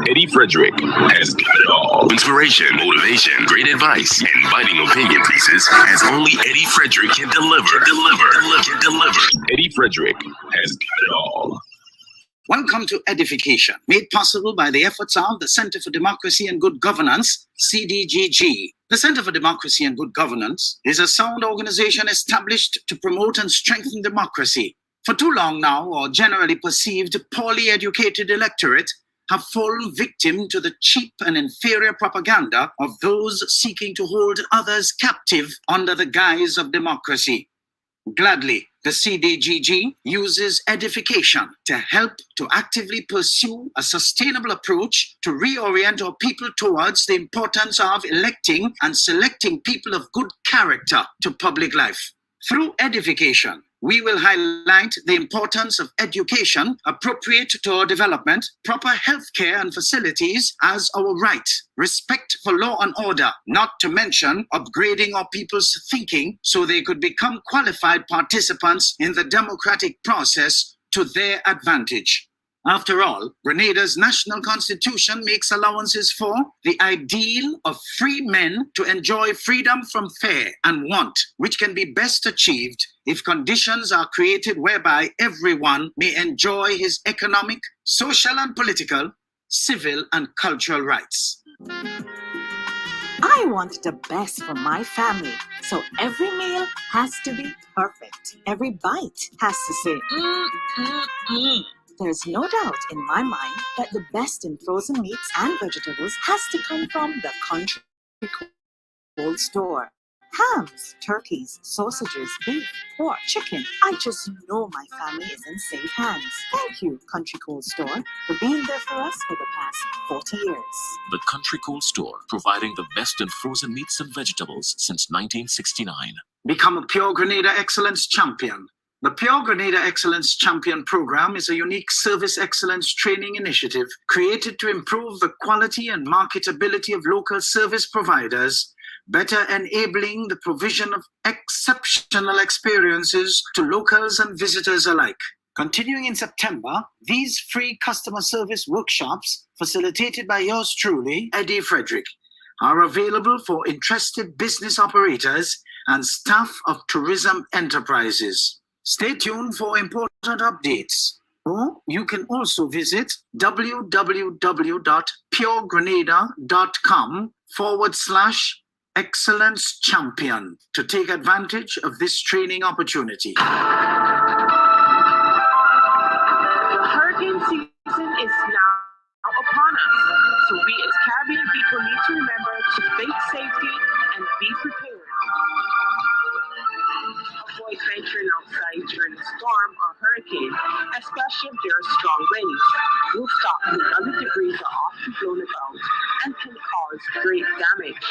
Eddie Frederick has got it all. Inspiration, motivation, great advice, and biting opinion pieces as only Eddie Frederick can deliver. Eddie Frederick has got it all. Welcome to EDDIE-FICATION, made possible by the efforts of the Center for Democracy and Good Governance, CDGG. The Center for Democracy and Good Governance is a sound organization established to promote and strengthen democracy. For too long now, our generally perceived poorly educated electorate have fallen victim to the cheap and inferior propaganda of those seeking to hold others captive under the guise of democracy. Gladly, the CDGG uses EDDIE-FICATION to help to actively pursue a sustainable approach to reorient our people towards the importance of electing and selecting people of good character to public life. Through EDDIE-FICATION, we will highlight the importance of education appropriate to our development, proper healthcare and facilities as our right, respect for law and order, not to mention upgrading our people's thinking so they could become qualified participants in the democratic process to their advantage. After all, Grenada's national constitution makes allowances for the ideal of free men to enjoy freedom from fear and want, which can be best achieved if conditions are created whereby everyone may enjoy his economic, social and political, civil and cultural rights. I want the best for my family, so every meal has to be perfect. Every bite has to say, There's no doubt in my mind that the best in frozen meats and vegetables has to come from the country cold store. Hams, turkeys, sausages, beef, pork, chicken. I just know my family is in safe hands. Thank you, Country Cold Store, for being there for us for the past 40 years. The Country Cold Store, providing the best in frozen meats and vegetables since 1969. Become a Pure Grenada Excellence Champion. The Pure Grenada Excellence Champion Program is a unique service excellence training initiative created to improve the quality and marketability of local service providers, better enabling the provision of exceptional experiences to locals and visitors alike. Continuing in September, these free customer service workshops, facilitated by yours truly, Eddie Frederick, are available for interested business operators and staff of tourism enterprises. Stay tuned for important updates. Or you can also visit www.puregrenada.com/Excellence Champion to take advantage of this training opportunity. The hurricane season is now upon us, so we as Caribbean people need to remember to think safety and be prepared. Avoid venturing outside during a storm or hurricane, especially if there are strong winds. Rooftops and other debris are often blown about and can cause great damage.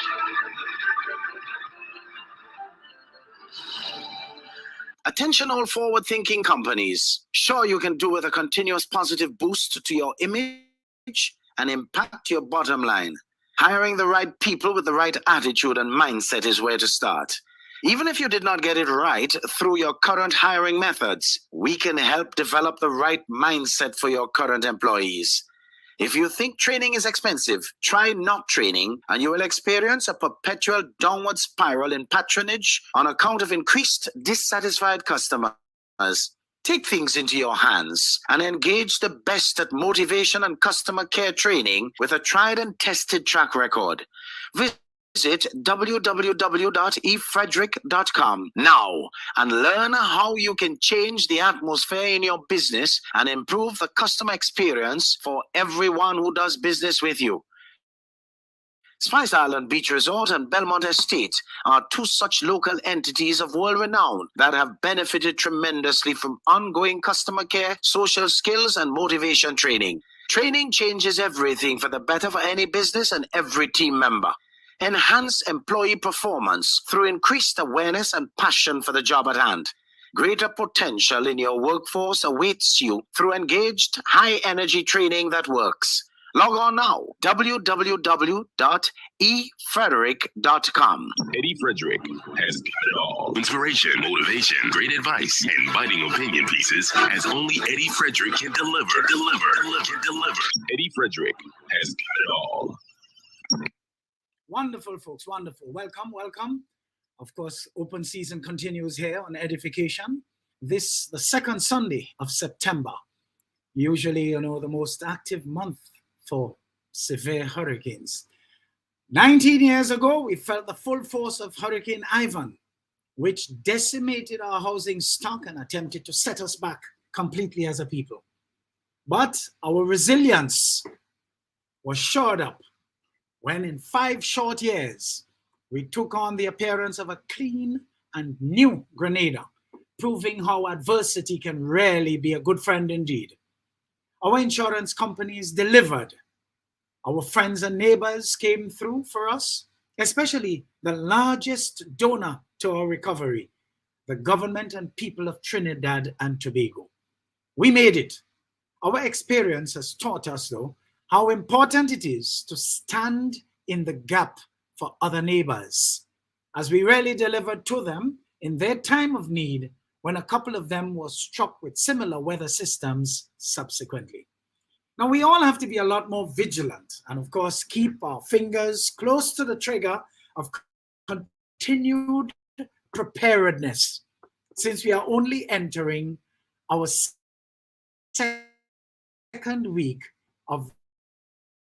Attention all forward-thinking companies. Sure, you can do with a continuous positive boost to your image and impact your bottom line. Hiring the right people with the right attitude and mindset is where to start. Even if you did not get it right through your current hiring methods, we can help develop the right mindset for your current employees. If you think training is expensive, try not training, and you will experience a perpetual downward spiral in patronage on account of increased dissatisfied customers. Take things into your hands and engage the best at motivation and customer care training with a tried and tested track record. Visit www.efrederick.com now and learn how you can change the atmosphere in your business and improve the customer experience for everyone who does business with you. Spice Island Beach Resort and Belmont Estate are two such local entities of world renown that have benefited tremendously from ongoing customer care, social skills, and motivation training. Training changes everything for the better for any business and every team member. Enhance employee performance through increased awareness and passion for the job at hand. Greater potential in your workforce awaits you through engaged, high-energy training that works. Log on now, www.efrederick.com. Eddie Frederick has got it all. Inspiration, motivation, great advice, and biting opinion pieces as only Eddie Frederick can deliver. Eddie Frederick has has got it all. Wonderful, folks. Wonderful. Welcome, welcome. Of course, open season continues here on Edification. This, the second Sunday of September. Usually, the most active month for severe hurricanes. 19 years ago, we felt the full force of Hurricane Ivan, which decimated our housing stock and attempted to set us back completely as a people. But our resilience was shored up when in 5 short years, we took on the appearance of a clean and new Grenada, proving how adversity can rarely be a good friend indeed. Our insurance companies delivered. Our friends and neighbors came through for us, especially the largest donor to our recovery, the government and people of Trinidad and Tobago. We made it. Our experience has taught us, though, how important it is to stand in the gap for other neighbors, as we really delivered to them in their time of need when a couple of them were struck with similar weather systems subsequently. Now, we all have to be a lot more vigilant and, of course, keep our fingers close to the trigger of continued preparedness, since we are only entering our second week of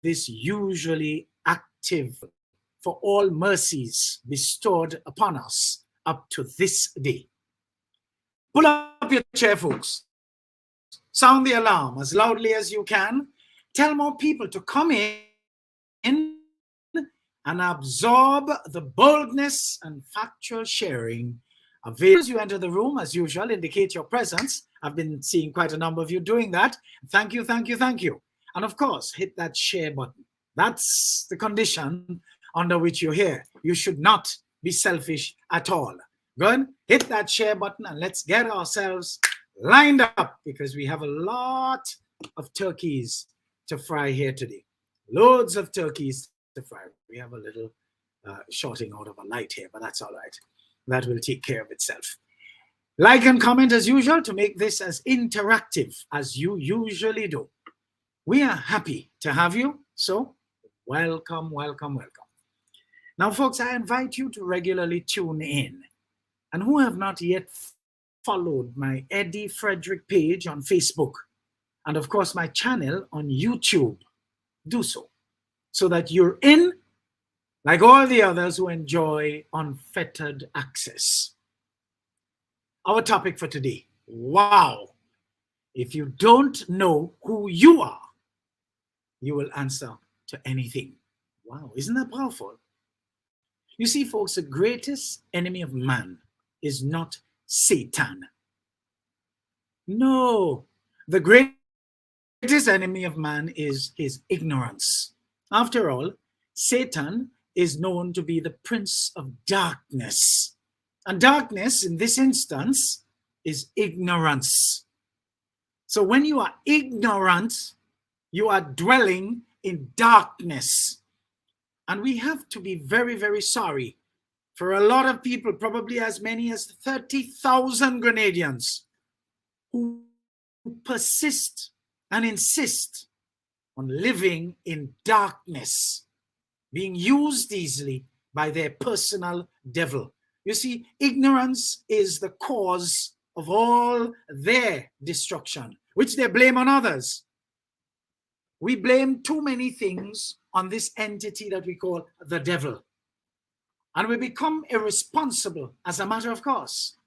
this usually active for all mercies bestowed upon us up to this day. Pull up your chair, folks. Sound the alarm as loudly as you can. Tell more people to come in and absorb the boldness and factual sharing. As you enter the room, as usual, indicate your presence. I've been seeing quite a number of you doing that. Thank you, thank you, thank you. And of course, hit that share button. That's the condition under which you're here. You should not be selfish at all. Good? Hit that share button and let's get ourselves lined up, because we have a lot of turkeys to fry here today. Loads of turkeys to fry. We have a little shorting out of a light here, but that's all right. That will take care of itself. Like and comment as usual to make this as interactive as you usually do. We are happy to have you, so welcome, welcome, welcome. Now, folks, I invite you to regularly tune in. And who have not yet followed my Eddie Frederick page on Facebook, and of course my channel on YouTube, do so that you're in like all the others who enjoy unfettered access. Our topic for today, wow. If you don't know who you are, you will answer to anything. Wow, isn't that powerful? You see, folks, the greatest enemy of man is not Satan. No, the greatest enemy of man is his ignorance. After all, Satan is known to be the prince of darkness. And darkness, in this instance, is ignorance. So when you are ignorant, you are dwelling in darkness. And we have to be very, very sorry for a lot of people, probably as many as 30,000 Grenadians, who persist and insist on living in darkness, being used easily by their personal devil. You see, ignorance is the cause of all their destruction, which they blame on others. We blame too many things on this entity that we call the devil. And we become irresponsible as a matter of course.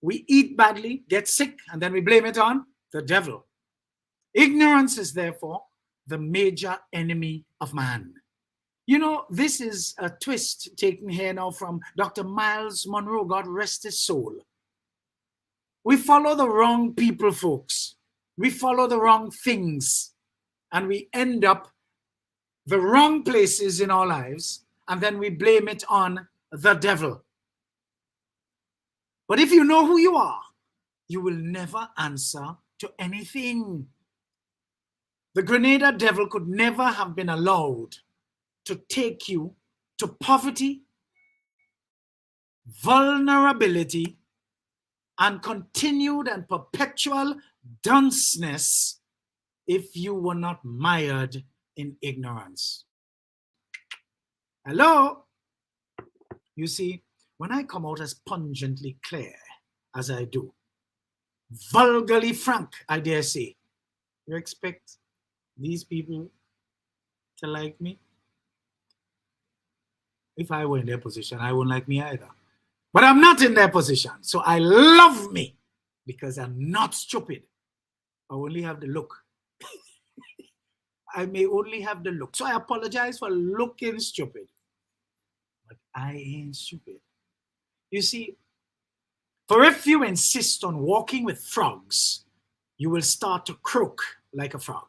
We eat badly, get sick, and then we blame it on the devil. Ignorance is therefore the major enemy of man. You know, this is a twist taken here now from Dr. Miles Monroe, God rest his soul. We follow the wrong people, folks. We follow the wrong things, and we end up the wrong places in our lives, and then we blame it on the devil. But if you know who you are, you will never answer to anything. The Grenada devil could never have been allowed to take you to poverty, vulnerability, and continued and perpetual dunceness if you were not mired in ignorance. Hello? You see, when I come out as pungently clear as I do, vulgarly frank, I dare say, you expect these people to like me? If I were in their position, I wouldn't like me either. But I'm not in their position, so I love me because I'm not stupid. I only have the look. I may only have the look. So I apologize for looking stupid. But I ain't stupid. You see, for if you insist on walking with frogs, you will start to croak like a frog.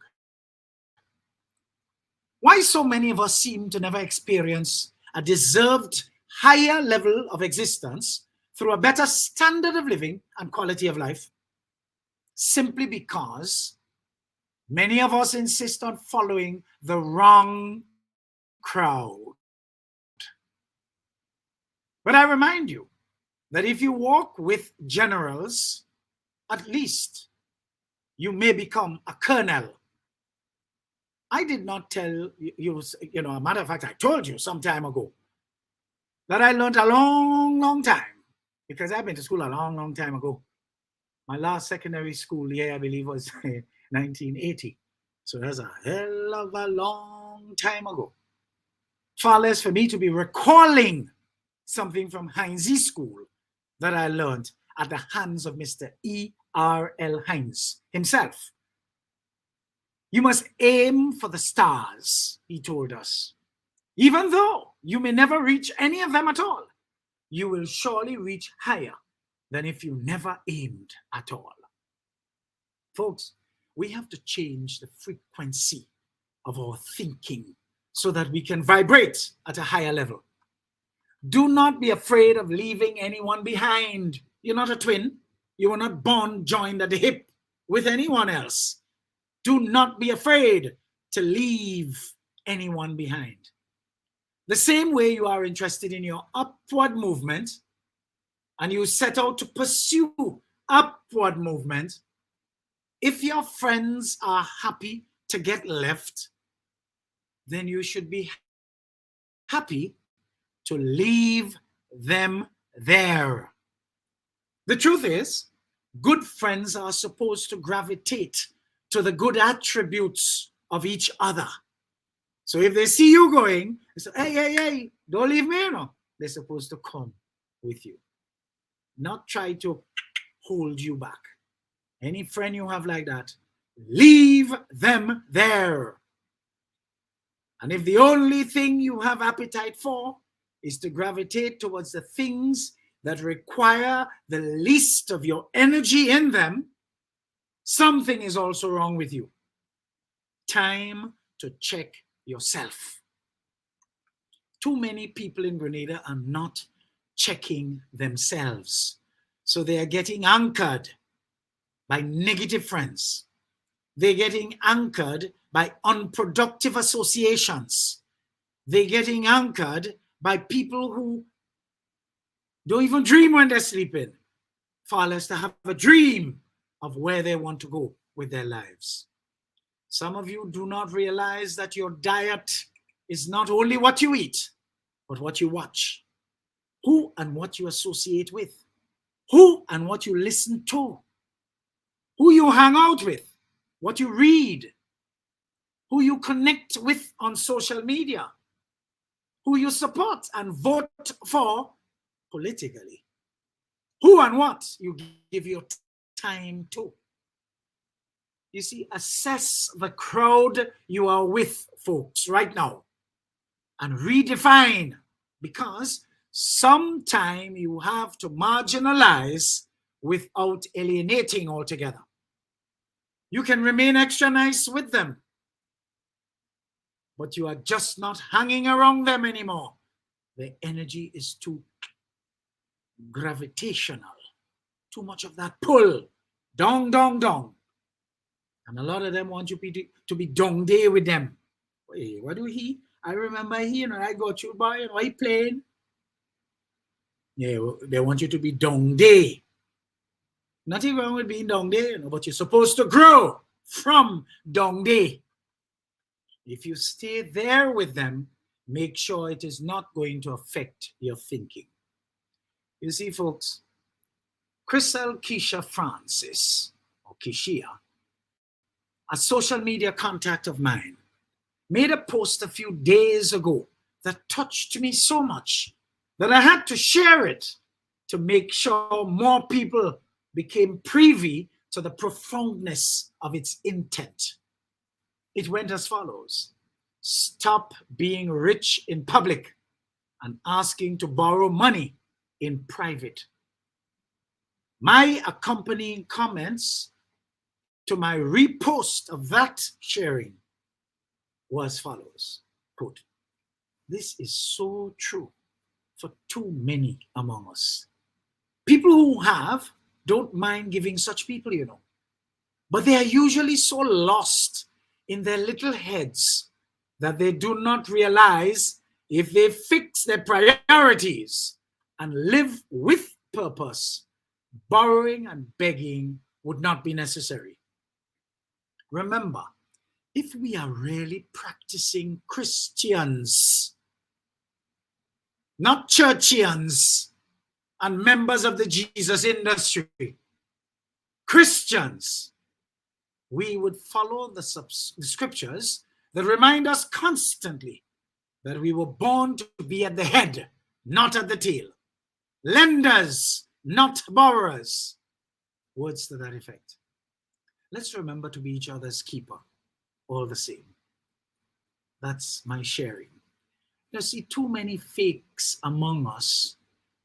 Why so many of us seem to never experience a deserved higher level of existence through a better standard of living and quality of life? Simply because many of us insist on following the wrong crowd. But I remind you that if you walk with generals, at least you may become a colonel. I did not tell you, a matter of fact, I told you some time ago that I learned a long time, because I've been to school a long time ago. My last secondary school year, I believe, was 1980. So that's a hell of a long time ago. Far less for me to be recalling something from Heinz's school that I learned at the hands of Mr. E.R.L. Heinz himself. You must aim for the stars, he told us. Even though you may never reach any of them at all, you will surely reach higher than if you never aimed at all. Folks, we have to change the frequency of our thinking so that we can vibrate at a higher level. Do not be afraid of leaving anyone behind. You're not a twin. You were not born joined at the hip with anyone else. Do not be afraid to leave anyone behind. The same way you are interested in your upward movement and you set out to pursue upward movement, if your friends are happy to get left, then you should be happy to leave them there. The truth is, good friends are supposed to gravitate to the good attributes of each other. So if they see you going, they say, hey, don't leave me, they're supposed to come with you, not try to hold you back. Any friend you have like that, leave them there. And if the only thing you have appetite for is to gravitate towards the things that require the least of your energy in them, something is also wrong with you. Time to check yourself. Too many people in Grenada are not checking themselves. So they are getting anchored by negative friends. They're getting anchored by unproductive associations. They're getting anchored by people who don't even dream when they're sleeping, far less to have a dream of where they want to go with their lives. Some of you do not realize that your diet is not only what you eat, but what you watch, who and what you associate with, who and what you listen to, who you hang out with, what you read, who you connect with on social media, who you support and vote for politically, who and what you give your time to. You see, assess the crowd you are with, folks, right now, and redefine, because sometime you have to marginalize without alienating altogether. You can remain extra nice with them, but you are just not hanging around them anymore. The energy is too gravitational, too much of that pull, dong. And a lot of them want you to be dong day with them. Hey, what do he? I remember he, I got you, boy, he playing. Yeah, they want you to be dong day. Nothing wrong with being dong day, but you're supposed to grow from dong day. If you stay there with them, make sure it is not going to affect your thinking. You see, folks, Keisha Francis, or Kishia, a social media contact of mine, made a post a few days ago that touched me so much that I had to share it to make sure more people became privy to the profoundness of its intent. It went as follows: stop being rich in public and asking to borrow money in private. My accompanying comments to my repost of that sharing was as follows, quote, "This is so true for too many among us. People who have don't mind giving such people, you know, but they are usually so lost in their little heads that they do not realize if they fix their priorities and live with purpose, borrowing and begging would not be necessary. Remember, if we are really practicing Christians, not churchians and members of the Jesus industry, Christians, we would follow the scriptures that remind us constantly that we were born to be at the head, not at the tail. Lenders, not borrowers. Words to that effect. Let's remember to be each other's keeper, all the same. That's my sharing. You see, too many fakes among us,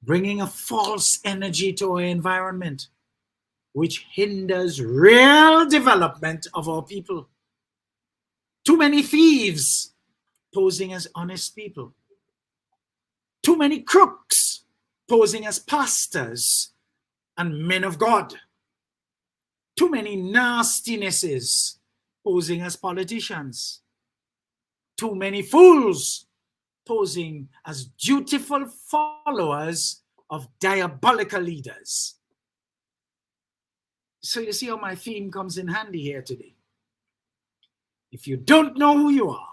bringing a false energy to our environment, which hinders real development of our people. Too many thieves posing as honest people. Too many crooks posing as pastors and men of God. Too many nastinesses posing as politicians. Too many fools posing as dutiful followers of diabolical leaders. So you see how my theme comes in handy here today. If you don't know who you are,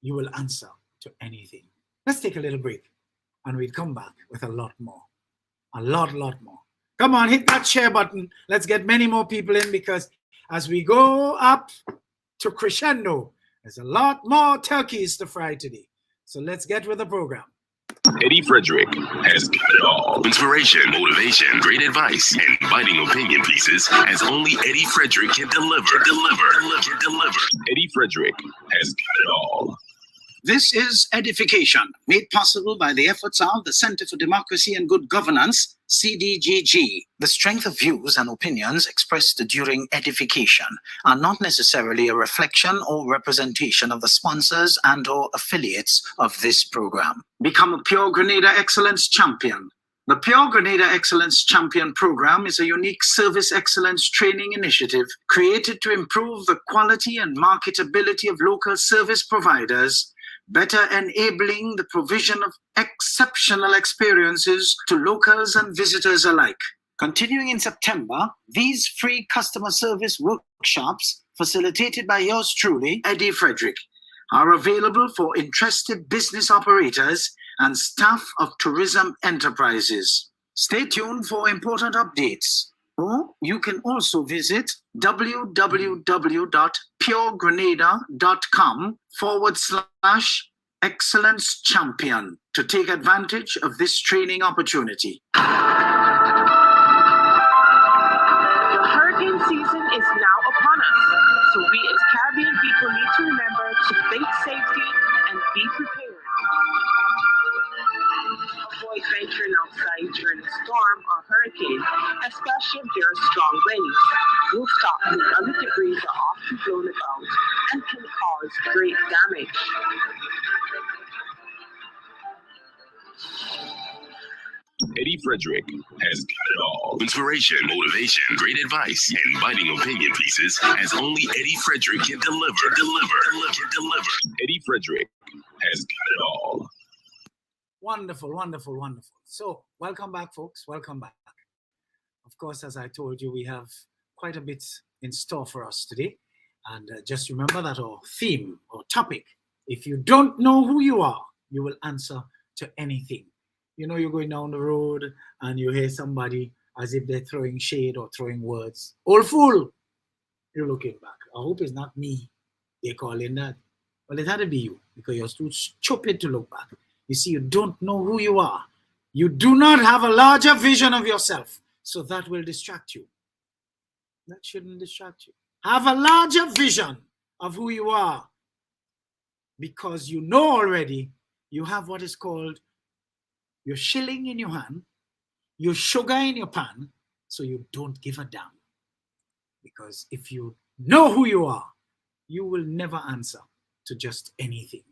you will answer to anything. Let's take a little break and we'll come back with a lot more. A lot more. Come on, hit that share button. Let's get many more people in, because as we go up to crescendo, there's a lot more turkeys to fry today. So let's get with the program. Eddie Frederick has got it all. Inspiration, motivation, great advice, and biting opinion pieces as only Eddie Frederick can deliver. Eddie Frederick has got it all. This is Edification, made possible by the efforts of the Center for Democracy and Good Governance, CDGG. The strength of views and opinions expressed during edification are not necessarily a reflection or representation of the sponsors and or affiliates of this program. Become a Pure Grenada Excellence Champion. The Pure Grenada Excellence Champion program is a unique service excellence training initiative created to improve the quality and marketability of local service providers, better enabling the provision of exceptional experiences to locals and visitors alike. Continuing in September, these free customer service workshops, facilitated by yours truly, Eddie Frederick, are available for interested business operators and staff of tourism enterprises. Stay tuned for important updates. Or you can also visit www.puregrenada.com/excellence champion to take advantage of this training opportunity. The hurricane season is now upon us, so we as Caribbean people need to remember to think safety and be prepared. Avoid venturing outside during a storm or hurricane, especially if there are strong winds. Rooftops and other debris are often blown about and can cause great damage. Eddie Frederick has got it all. Inspiration, motivation, great advice, and biting opinion pieces as only Eddie Frederick can deliver. Eddie Frederick has got it all. Wonderful. So welcome back, folks. Welcome back. Of course, as I told you, we have quite a bit in store for us today. And just remember that our theme or topic, if you don't know who you are, you will answer to anything. You know, you're going down the road and you hear somebody as if they're throwing shade or throwing words. Old fool! You're looking back. I hope it's not me they're calling that. Well, it had to be you because you're too stupid to look back. You see, you don't know who you are. You do not have a larger vision of yourself. So that will distract you. That shouldn't distract you. Have a larger vision of who you are, because you know already you have what is called your shilling in your hand, your sugar in your pan, so you don't give a damn. Because if you know who you are, you will never answer to just anything.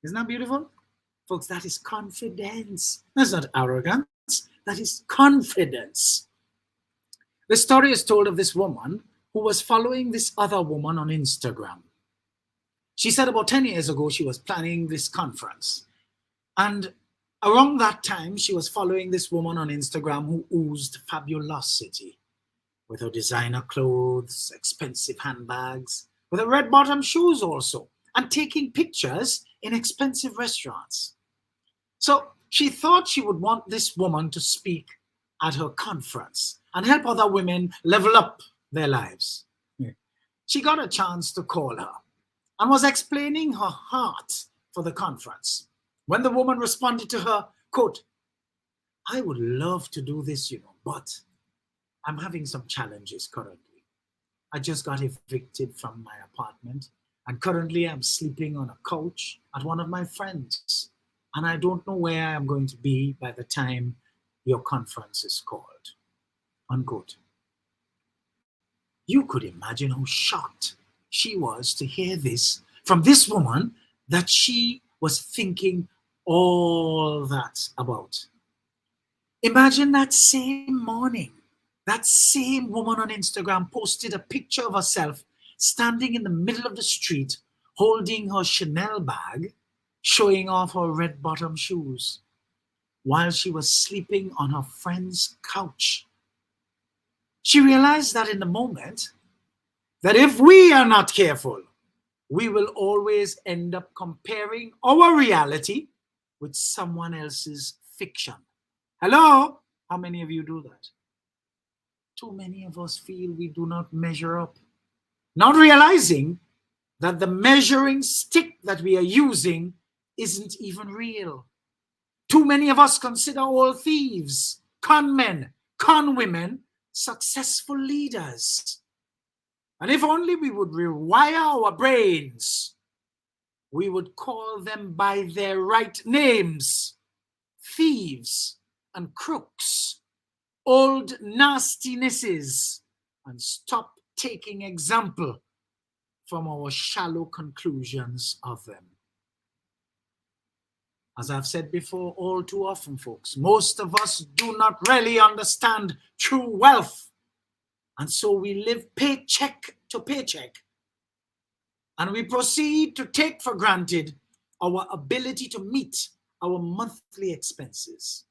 Isn't that beautiful? Folks, that is confidence. That's not arrogance. That is confidence. The story is told of this woman who was following this other woman on Instagram. She said about 10 years ago, she was planning this conference. And around that time, she was following this woman on Instagram who oozed fabulosity with her designer clothes, expensive handbags, with her red bottom shoes also, and taking pictures in expensive restaurants. So she thought she would want this woman to speak at her conference and help other women level up their lives. She got a chance to call her and was explaining her heart for the conference when the woman responded to her, quote, "I would love to do this, but I'm having some challenges currently. I just got evicted from my apartment, and currently I'm sleeping on a couch at one of my friends, and I don't know where I'm going to be by the time your conference is called," unquote. You could imagine how shocked she was to hear this from this woman that she was thinking all that about. Imagine that same morning, that same woman on Instagram posted a picture of herself standing in the middle of the street, holding her Chanel bag, showing off her red bottom shoes, while she was sleeping on her friend's couch. She realized that in the moment, that if we are not careful, we will always end up comparing our reality with someone else's fiction. Hello? How many of you do that? Too many of us feel we do not measure up, not realizing that the measuring stick that we are using isn't even real. Too many of us consider all thieves, con men, con women, successful leaders. And if only we would rewire our brains, we would call them by their right names: thieves and crooks, old nastinesses, and stop taking example from our shallow conclusions of them. As I've said before, all too often, folks, most of us do not really understand true wealth. And so we live paycheck to paycheck. And we proceed to take for granted our ability to meet our monthly expenses.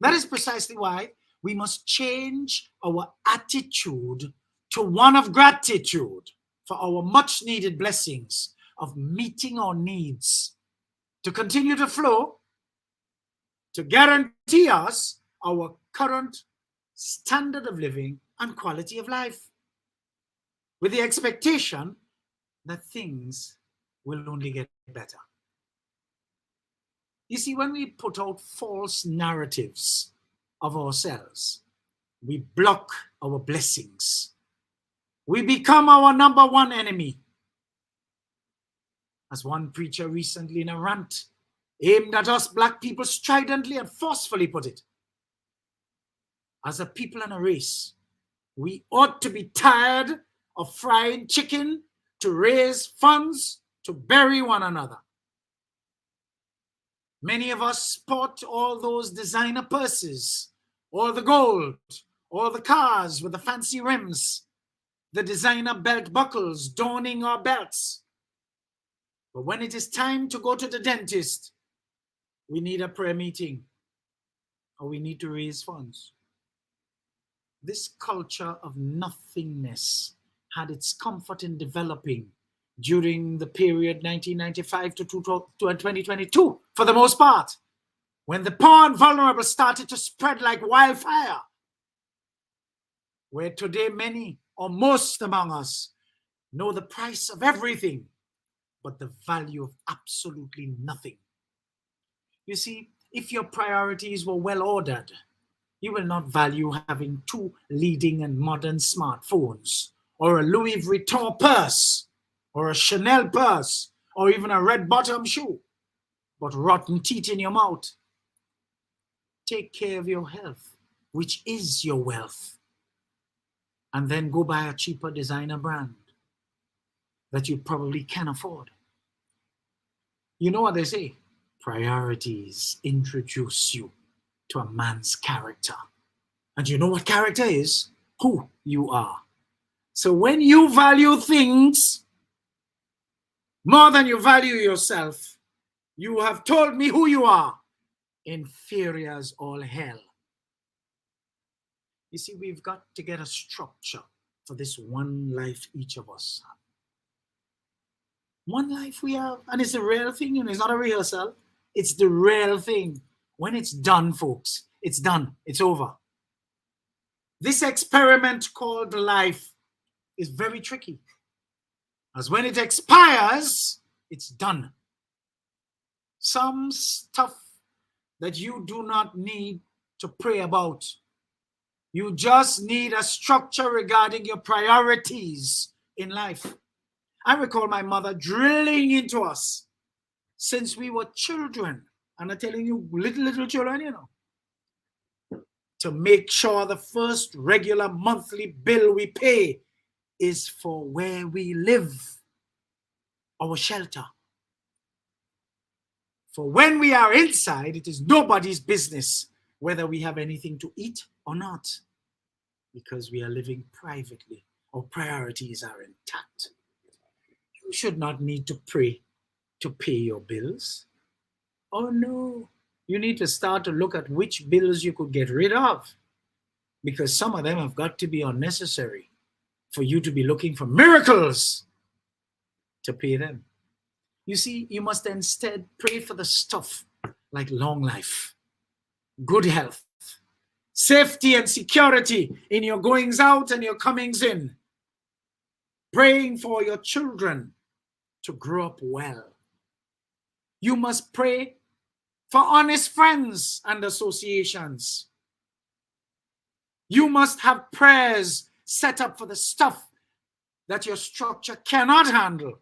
That is precisely why we must change our attitude to one of gratitude for our much needed blessings of meeting our needs to continue to flow, to guarantee us our current standard of living and quality of life, with the expectation that things will only get better. You see, when we put out false narratives of ourselves, we block our blessings. We become our number one enemy. As one preacher recently in a rant aimed at us black people stridently and forcefully put it, as a people and a race, we ought to be tired of frying chicken to raise funds to bury one another. Many of us sport all those designer purses, or the gold, or the cars with the fancy rims, the designer belt buckles adorning our belts. But when it is time to go to the dentist, we need a prayer meeting, or we need to raise funds. This culture of nothingness had its comfort in developing during the period 1995 to 2022, for the most part, when the poor and vulnerable started to spread like wildfire, where today many or most among us know the price of everything, but the value of absolutely nothing. You see, if your priorities were well ordered, you will not value having 2 leading and modern smartphones, or a Louis Vuitton purse, or a Chanel purse, or even a red bottom shoe, but rotten teeth in your mouth. Take care of your health, which is your wealth, and then go buy a cheaper designer brand that you probably can afford. You know what they say? Priorities introduce you to a man's character. And you know what character is? Who you are. So when you value things more than you value yourself, you have told me who you are. Inferior as all hell. You see, we've got to get a structure for this one life each of us have. One life we have, and it's a real thing, and it's not a rehearsal. It's the real thing. When it's done, folks, it's done. It's over. This experiment called life is very tricky. As when it expires, it's done. Some stuff that you do not need to pray about. You just need a structure regarding your priorities in life. I recall my mother drilling into us since we were children. And I'm telling you, little children, you know, to make sure the first regular monthly bill we pay is for where we live, our shelter. For when we are inside, it is nobody's business whether we have anything to eat or not, because we are living privately. Our priorities are intact. You should not need to pray to pay your bills. Oh no, you need to start to look at which bills you could get rid of, because some of them have got to be unnecessary for you to be looking for miracles to pay them. You see, you must instead pray for the stuff like long life, good health, safety and security in your goings out and your comings in. Praying for your children to grow up well. You must pray for honest friends and associations. You must have prayers set up for the stuff that your structure cannot handle.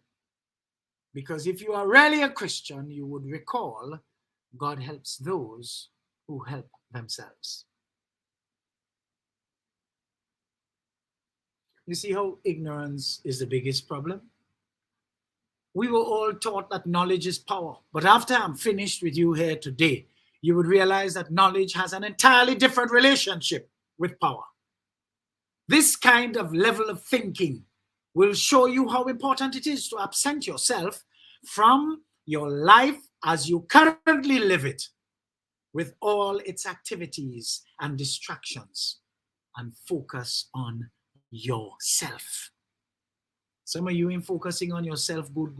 Because if you are really a Christian, you would recall God helps those who help themselves. You see how ignorance is the biggest problem? We were all taught that knowledge is power. But after I'm finished with you here today, you would realize that knowledge has an entirely different relationship with power. This kind of level of thinking will show you how important it is to absent yourself from your life as you currently live it, with all its activities and distractions, and focus on yourself. Some of you ain't focusing on yourself, good,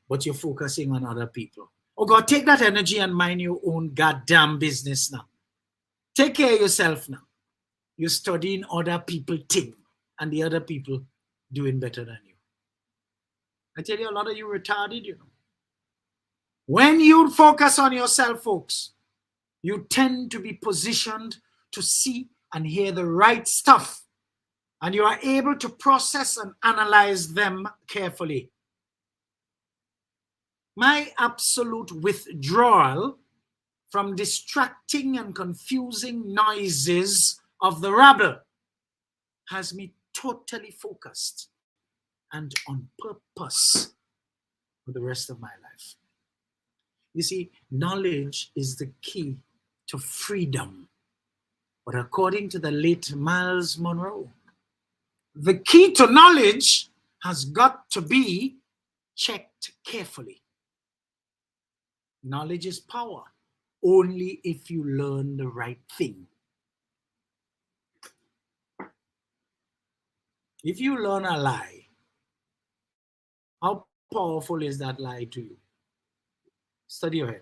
but you're focusing on other people. Oh God, take that energy and mind your own goddamn business now. Take care of yourself now. You're studying other people thing, and the other people doing better than you. I tell you, a lot of you retarded, you know. When you focus on yourself, folks, you tend to be positioned to see and hear the right stuff, and you are able to process and analyze them carefully. My absolute withdrawal from distracting and confusing noises of the rabble has me totally focused and on purpose for the rest of my life. You see, knowledge is the key to freedom. But according to the late Miles Monroe, the key to knowledge has got to be checked carefully. Knowledge is power only if you learn the right thing. If you learn a lie, How powerful is that lie to you? Study your head.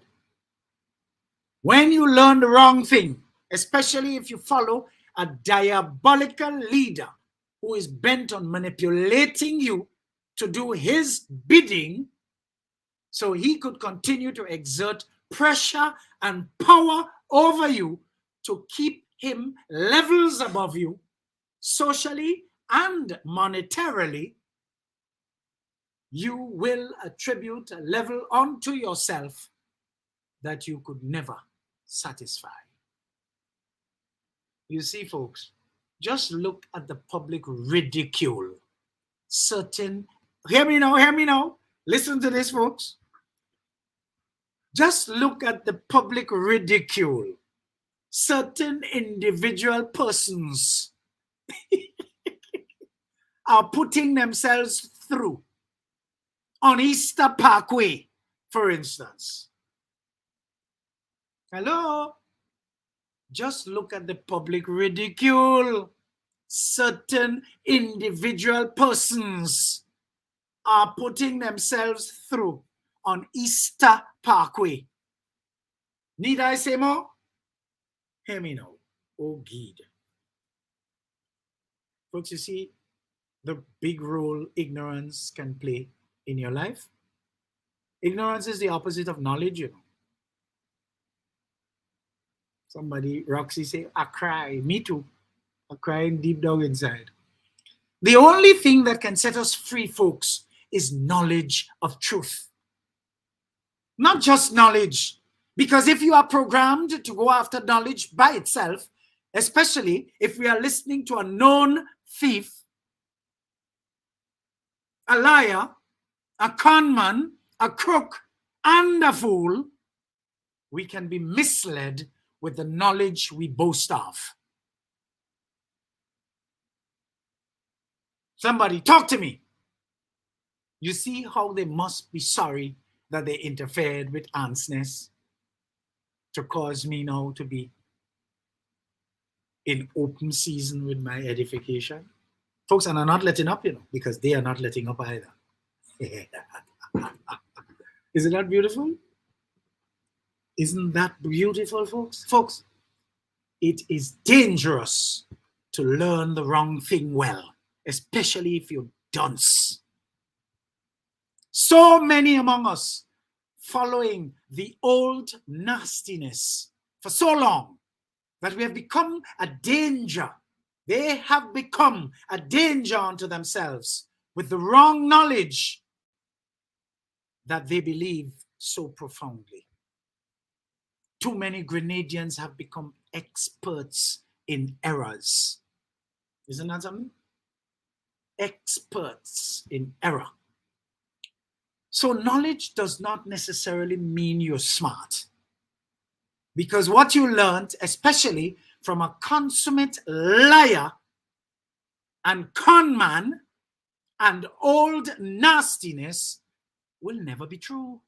When you learn the wrong thing, especially if you follow a diabolical leader who is bent on manipulating you to do his bidding so he could continue to exert pressure and power over you to keep him levels above you, socially and monetarily, you will attribute a level onto yourself that you could never satisfy. You see, folks, just look at the public ridicule. Hear me now. Listen to this, folks. Just look at the public ridicule certain individual persons are putting themselves through on Easter Parkway, for instance. Hello? Just look at the public ridicule certain individual persons are putting themselves through on Easter Parkway. Need I say more? Hear me now. Oh, Gid. Folks, you see the big role ignorance can play in your life. Ignorance is the opposite of knowledge, you know. Somebody, Roxy, say, I cry. Me too. I'm crying deep down inside. The only thing that can set us free, folks, is knowledge of truth. Not just knowledge. Because if you are programmed to go after knowledge by itself, especially if we are listening to a known thief, a liar, a conman, a crook, and a fool, we can be misled with the knowledge we boast of. Somebody talk to me. You see how they must be sorry that they interfered with Ansness to cause me now to be in open season with my edification. Folks, and I'm not letting up, you know, because they are not letting up either. Isn't that beautiful? Isn't that beautiful, folks? Folks, it is dangerous to learn the wrong thing well, especially if you're dunce. So many among us following the old nastiness for so long that we have become a danger. They have become a danger unto themselves with the wrong knowledge that they believe so profoundly. Too many Grenadians have become experts in errors. Isn't that something? Experts in error. So knowledge does not necessarily mean you're smart. Because what you learned, especially from a consummate liar and conman and old nastiness, will never be true.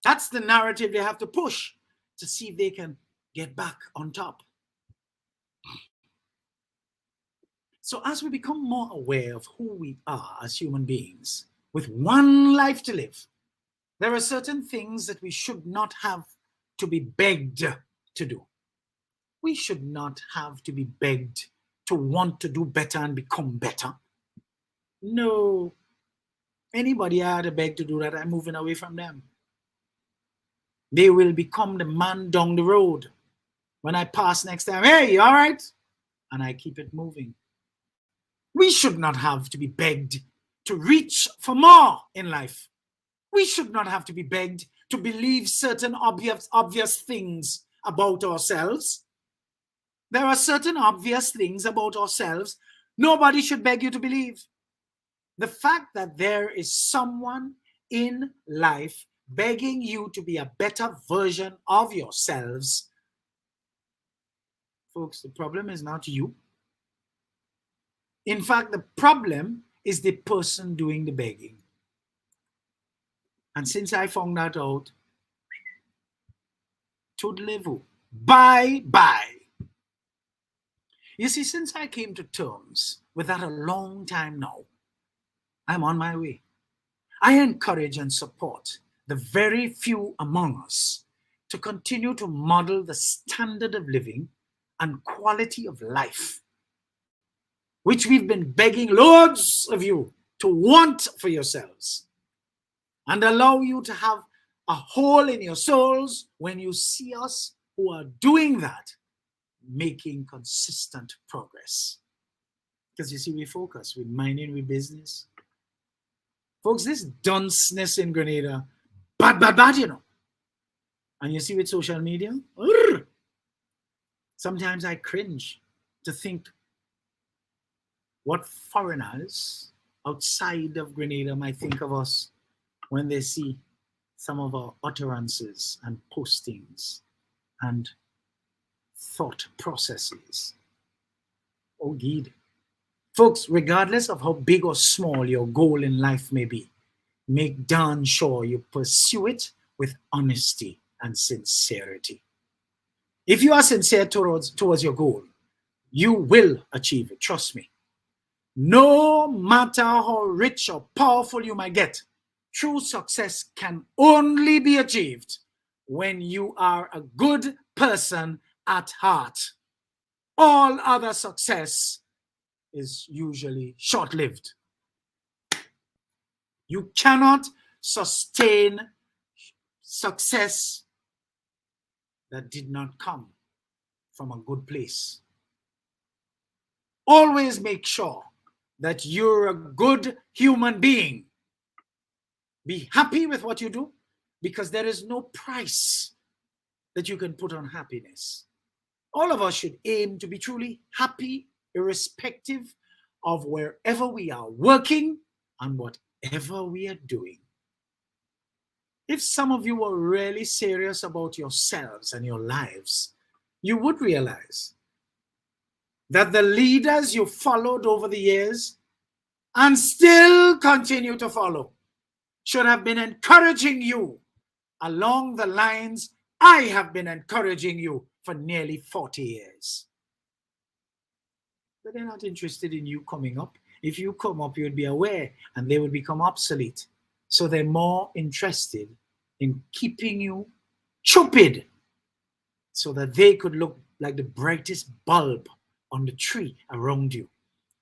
That's the narrative they have to push to see if they can get back on top. So as we become more aware of who we are as human beings, with one life to live, there are certain things that we should not have to be begged to do. We should not have to be begged to want to do better and become better. No. Anybody I had to beg to do that, I'm moving away from them. They will become the man down the road. When I pass next time, hey, all right? And I keep it moving. We should not have to be begged to reach for more in life. We should not have to be begged to believe certain obvious things about ourselves. There are certain obvious things about ourselves nobody should beg you to believe. The fact that there is someone in life begging you to be a better version of yourselves, folks, the problem is not you. In fact, the problem is the person doing the begging. And since I found that out, toodaloo, bye-bye. You see, since I came to terms with that a long time now, I'm on my way. I encourage and support the very few among us to continue to model the standard of living and quality of life, which we've been begging loads of you to want for yourselves, and allow you to have a hole in your souls when you see us who are doing that, making consistent progress. Because you see, we focus, we're minding we business. Folks, this dunceness in Grenada, bad, you know. And you see with social media, sometimes I cringe to think what foreigners outside of Grenada might think of us when they see some of our utterances and postings and thought processes. Oh, Gid. Folks, regardless of how big or small your goal in life may be, make darn sure you pursue it with honesty and sincerity. If you are sincere towards your goal, you will achieve it, trust me. No matter how rich or powerful you might get, true success can only be achieved when you are a good person at heart. All other success is usually short-lived. You cannot sustain success that did not come from a good place. Always make sure that you're a good human being. Be happy with what you do, because there is no price that you can put on happiness. All of us should aim to be truly happy, irrespective of wherever we are working and whatever we are doing. If some of you were really serious about yourselves and your lives, you would realize that the leaders you followed over the years and still continue to follow should have been encouraging you along the lines I have been encouraging you for nearly 40 years. But they're not interested in you coming up. If you come up, you'd be aware and they would become obsolete. So they're more interested in keeping you stupid so that they could look like the brightest bulb on the tree around you,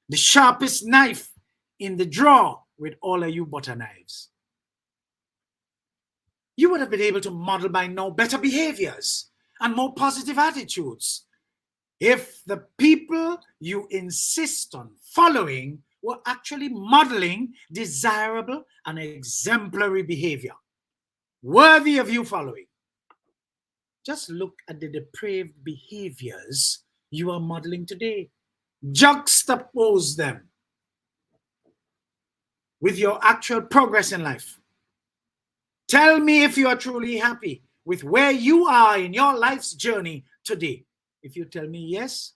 the sharpest knife in the drawer with all of you butter knives. You would have been able to model by now better behaviors and more positive attitudes if the people you insist on following were actually modeling desirable and exemplary behavior, worthy of you following. Just look at the depraved behaviors you are modeling today. Juxtapose them with your actual progress in life. Tell me if you are truly happy with where you are in your life's journey today. If you tell me yes,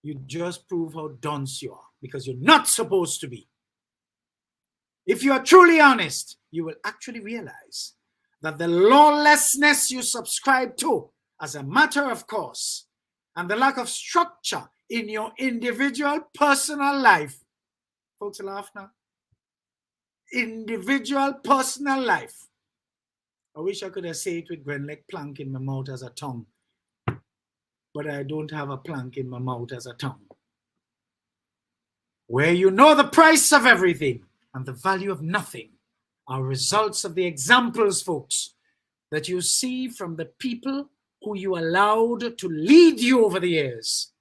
you just prove how dunce you are, because you're not supposed to be. If you are truly honest, you will actually realize that the lawlessness you subscribe to as a matter of course and the lack of structure in your individual personal life, folks laugh now, individual personal life. I wish I could have said it with Grenada plank in my mouth as a tongue, but I don't have a plank in my mouth as a tongue. Where you know the price of everything and the value of nothing are results of the examples, folks, that you see from the people who you allowed to lead you over the years,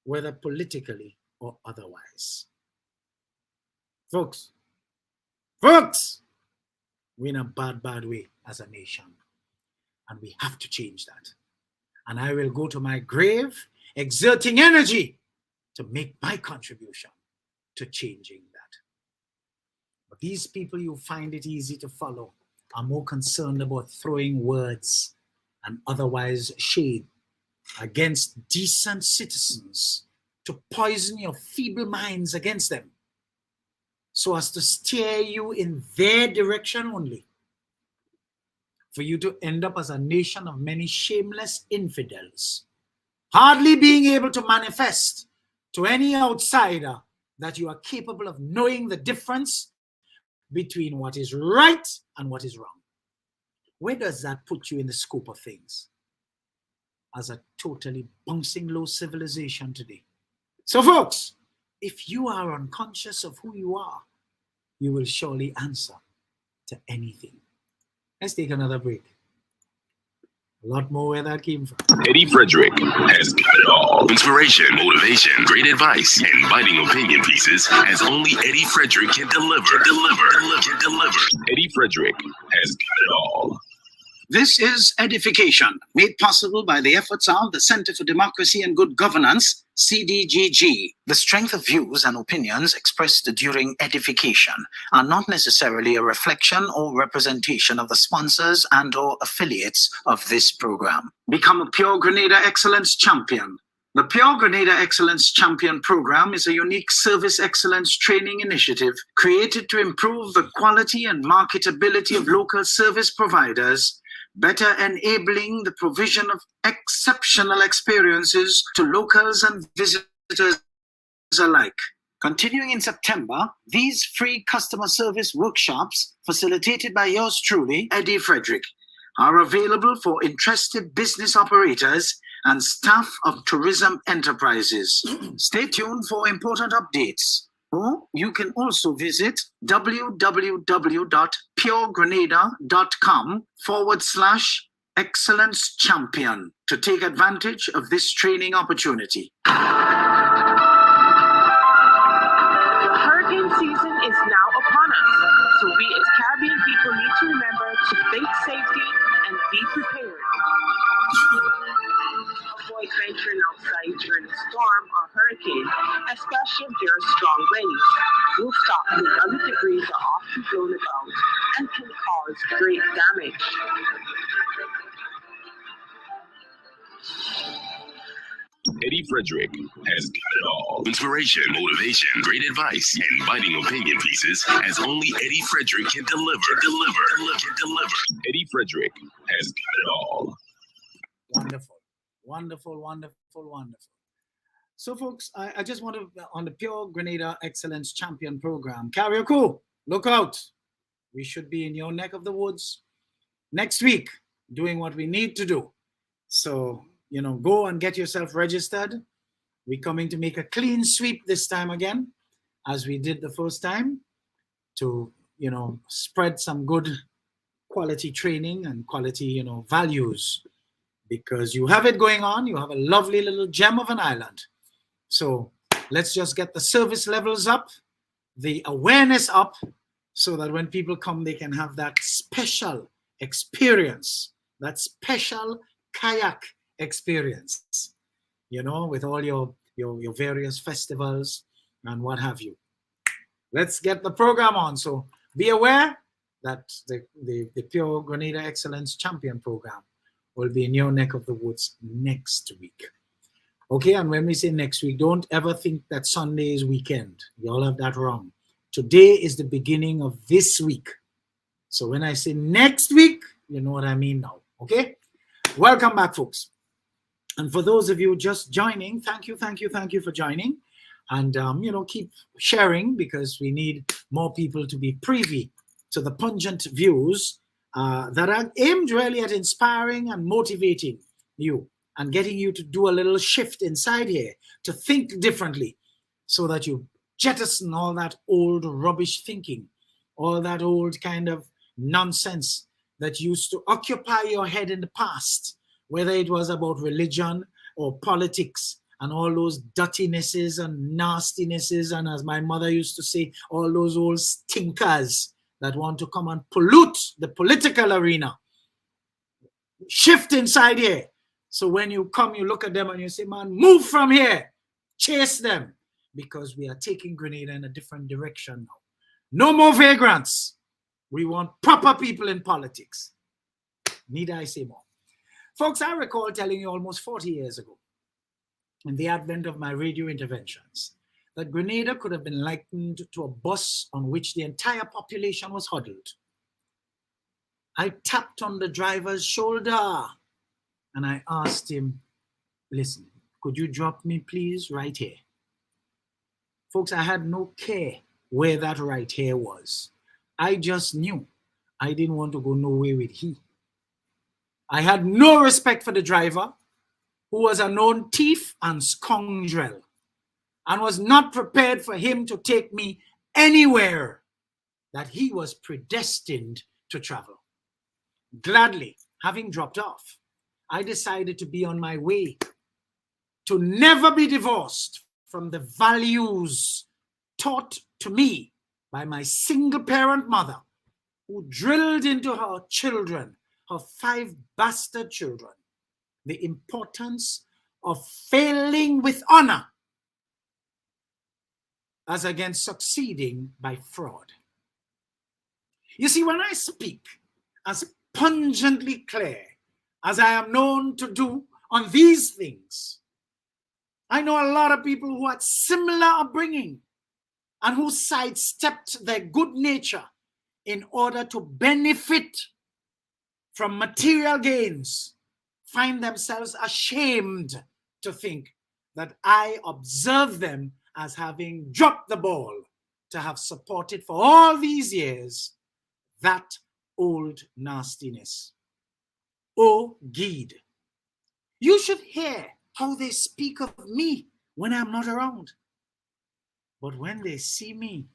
whether politically or otherwise. Folks, we're in a bad way as a nation, and we have to change that. And I will go to my grave exerting energy to make my contribution to changing that. But these people you find it easy to follow are more concerned about throwing words and otherwise shade against decent citizens to poison your feeble minds against them, so as to steer you in their direction only, for you to end up as a nation of many shameless infidels, hardly being able to manifest to any outsider that you are capable of knowing the difference between what is right and what is wrong. Where does that put you in the scope of things? As a totally bouncing low civilization today. So folks, if you are unconscious of who you are, you will surely answer to anything. Let's take another break. A lot more where that came from. Eddie Frederick has got it all. Inspiration, motivation, great advice, and biting opinion pieces as only Eddie Frederick can deliver. Eddie Frederick has got it all. This is Edification, made possible by the efforts of the Center for Democracy and Good Governance, CDGG. The strength of views and opinions expressed during edification are not necessarily a reflection or representation of the sponsors and or affiliates of this program. Become a Pure Grenada Excellence Champion. The Pure Grenada Excellence Champion program is a unique service excellence training initiative created to improve the quality and marketability of local service providers, better enabling the provision of exceptional experiences to locals and visitors alike. Continuing in September, these free customer service workshops, facilitated by yours truly, Eddie Frederick, are available for interested business operators and staff of tourism enterprises. Stay tuned for important updates. Or you can also visit www.puregrenada.com/excellence champion to take advantage of this training opportunity. The hurricane season is now upon us, so we as Caribbean people need to remember to think safety and be prepared. Avoid venturing outside during a storm or hurricane, especially if there are strong winds. Rooftop and other debris are often blown about and can cause great damage. Eddie Frederick has got it all. Inspiration, motivation, great advice, and biting opinion pieces as only Eddie Frederick can deliver. Eddie Frederick has got it all. Wonderful. Wonderful, wonderful, wonderful. So folks, I just want to, on the Pure Grenada Excellence Champion Program, Karaoke, look out. We should be in your neck of the woods next week doing what we need to do. So, you know, go and get yourself registered. We're coming to make a clean sweep this time again, as we did the first time, to, you know, spread some good quality training and quality, you know, values. Because you have it going on, you have a lovely little gem of an island. So let's just get the service levels up, the awareness up, so that when people come, they can have that special experience, that special kayak experience, you know, with all your various festivals and what have you. Let's get the program on. So be aware that the Pure Grenada Excellence Champion Program will be in your neck of the woods next week. Okay, and when we say next week, don't ever think that Sunday is weekend. You all have that wrong. Today is the beginning of this week. So when I say next week, you know what I mean now, okay? Welcome back, folks. And for those of you just joining, thank you for joining. And, you know, keep sharing, because we need more people to be privy to the pungent views that are aimed really at inspiring and motivating you and getting you to do a little shift inside here, to think differently, so that you jettison all that old rubbish thinking, all that old kind of nonsense that used to occupy your head in the past, whether it was about religion or politics and all those dirtinesses and nastinesses, and as my mother used to say, all those old stinkers that want to come and pollute the political arena. Shift inside here. So when you come, you look at them and you say, man, move from here. Chase them. Because we are taking Grenada in a different direction now. No more vagrants. We want proper people in politics. Need I say more? Folks, I recall telling you almost 40 years ago, in the advent of my radio interventions, that Grenada could have been likened to a bus on which the entire population was huddled. I tapped on the driver's shoulder and I asked him, listen, could you drop me please right here? Folks, I had no care where that right hair was. I just knew I didn't want to go nowhere with he. I had no respect for the driver, who was a known thief and scoundrel, and was not prepared for him to take me anywhere that he was predestined to travel. Gladly, having dropped off, I decided to be on my way to never be divorced from the values taught to me by my single-parent mother, who drilled into her children, her 5 bastard children, the importance of failing with honor as against succeeding by fraud. You see, when I speak as pungently clear as I am known to do on these things, I know a lot of people who had similar upbringing and who sidestepped their good nature in order to benefit from material gains, find themselves ashamed to think that I observe them as having dropped the ball to have supported for all these years that old nastiness. Oh, Gede, you should hear how they speak of me when I'm not around. But when they see me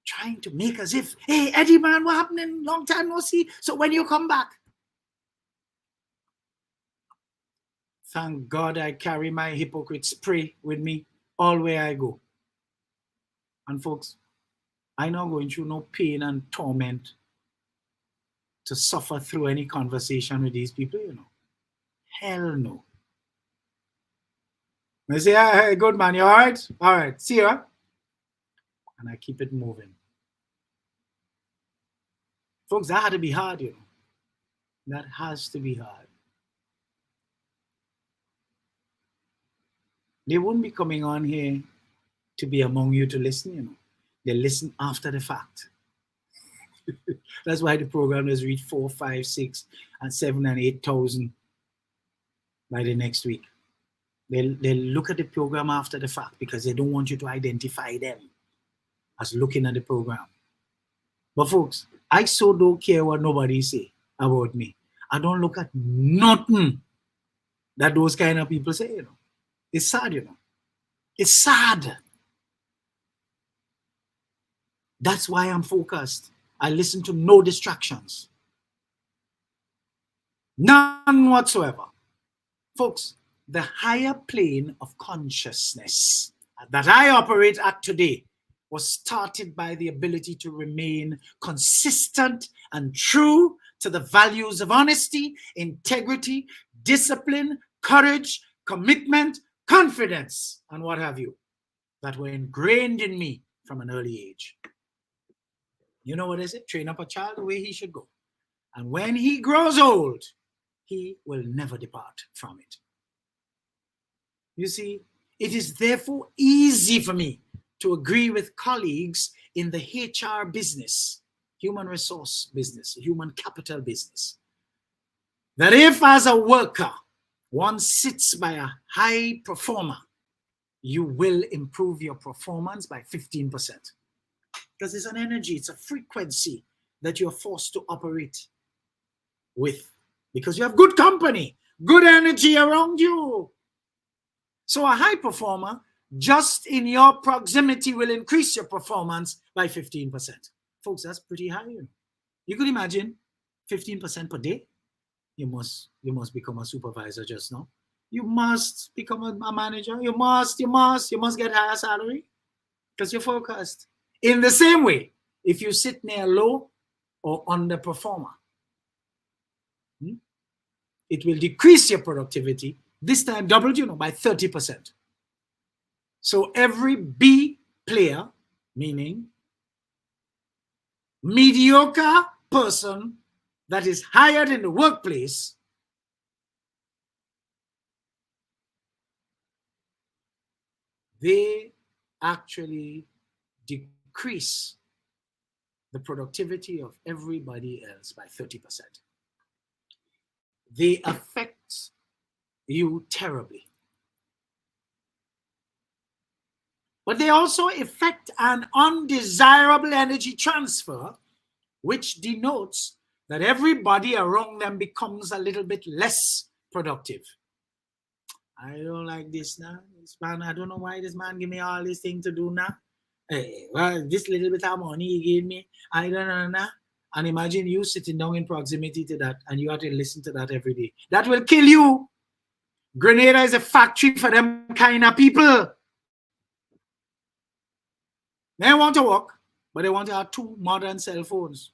trying to make as if, hey, Eddie, man, what happening? Long time no see. So when you come back? Thank God I carry my hypocrite spray with me all where I go. And folks, I'm not going through no pain and torment to suffer through any conversation with these people, you know. Hell no. I say, hey, good man, you all right? All right, see you. And I keep it moving. Folks, that had to be hard, you know. That has to be hard. They wouldn't be coming on here to be among you to listen, you know. They listen after the fact. That's why the program has reached 4, 5, 6, and 7, and 8,000 by the next week. They look at the program after the fact because they don't want you to identify them as looking at the program. But folks, I so don't care what nobody say about me. I don't look at nothing that those kind of people say, you know. It's sad, you know. It's sad. That's why I'm focused. I listen to no distractions. None whatsoever. Folks, the higher plane of consciousness that I operate at today was started by the ability to remain consistent and true to the values of honesty, integrity, discipline, courage, commitment, confidence, and what have you, that were ingrained in me from an early age. You know what is it? Train up a child the way he should go. And when he grows old, he will never depart from it. You see, it is therefore easy for me to agree with colleagues in the HR business, human resource business, human capital business, that if as a worker, one sits by a high performer, you will improve your performance by 15%. Because it's an energy, it's a frequency that you're forced to operate with. Because you have good company, good energy around you. So a high performer, just in your proximity, will increase your performance by 15%. Folks, that's pretty high. You could imagine 15% per day. You must become a supervisor just now. You must become a manager. You must get higher salary because you're focused. In the same way, if you sit near low or underperformer, it will decrease your productivity, this time doubled, by 30%. So every B player, meaning mediocre person that is hired in the workplace, they actually decrease the productivity of everybody else by 30%. They affect you terribly. but they also effect an undesirable energy transfer, which denotes that everybody around them becomes a little bit less productive. I don't like this now. This man, I don't know why this man give me all these things to do now. Hey, well, this little bit of money he gave me, I don't know now. And imagine you sitting down in proximity to that and you have to listen to that every day. That will kill you. Grenada is a factory for them kind of people. They want to work, but they want to have 2 modern cell phones.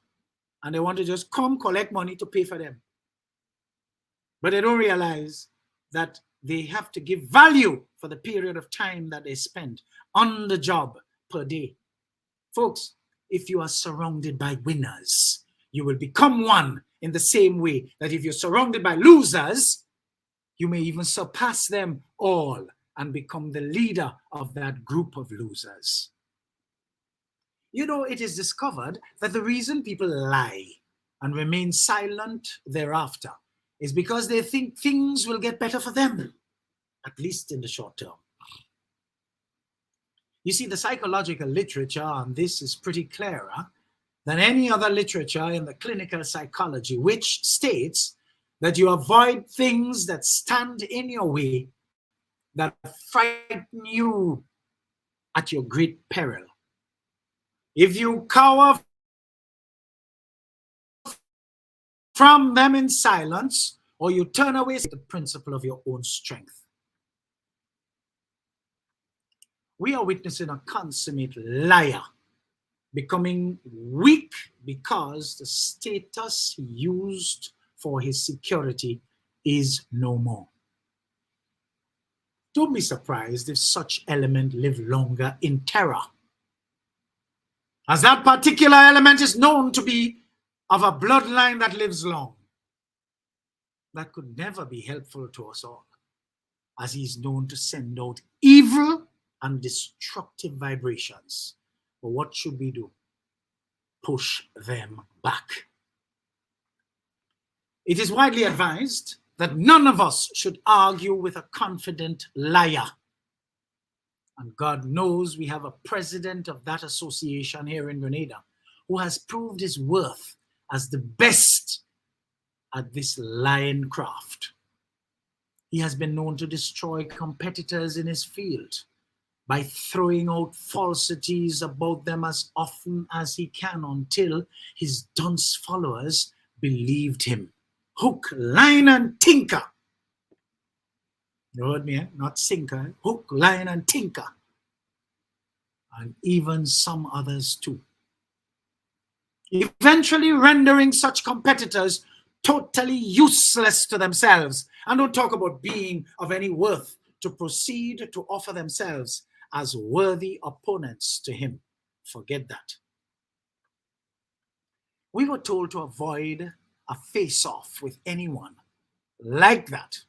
And they want to just come collect money to pay for them. But they don't realize that they have to give value for the period of time that they spend on the job per day. Folks, if you are surrounded by winners, you will become one in the same way that if you're surrounded by losers, you may even surpass them all and become the leader of that group of losers. You know, it is discovered that the reason people lie and remain silent thereafter is because they think things will get better for them, at least in the short term. You see, the psychological literature on this is pretty clearer than any other literature in the clinical psychology, which states that you avoid things that stand in your way, that frighten you at your great peril. If you cower from them in silence, or you turn away, the principle of your own strength. We are witnessing a consummate liar becoming weak because the status he used for his security is no more. Don't be surprised if such element live longer in terror, as that particular element is known to be of a bloodline that lives long. That could never be helpful to us all, as he's known to send out evil and destructive vibrations. But what should we do? Push them back. It is widely advised that none of us should argue with a confident liar. And God knows we have a president of that association here in Grenada who has proved his worth as the best at this lying craft. He has been known to destroy competitors in his field by throwing out falsities about them as often as he can until his dunce followers believed him. Hook, line, and tinker. You heard me, eh? Not sinker. Hook, line, and tinker. And even some others too. Eventually rendering such competitors totally useless to themselves. And don't talk about being of any worth to proceed to offer themselves as worthy opponents to him. Forget that. We were told to avoid a face-off with anyone like that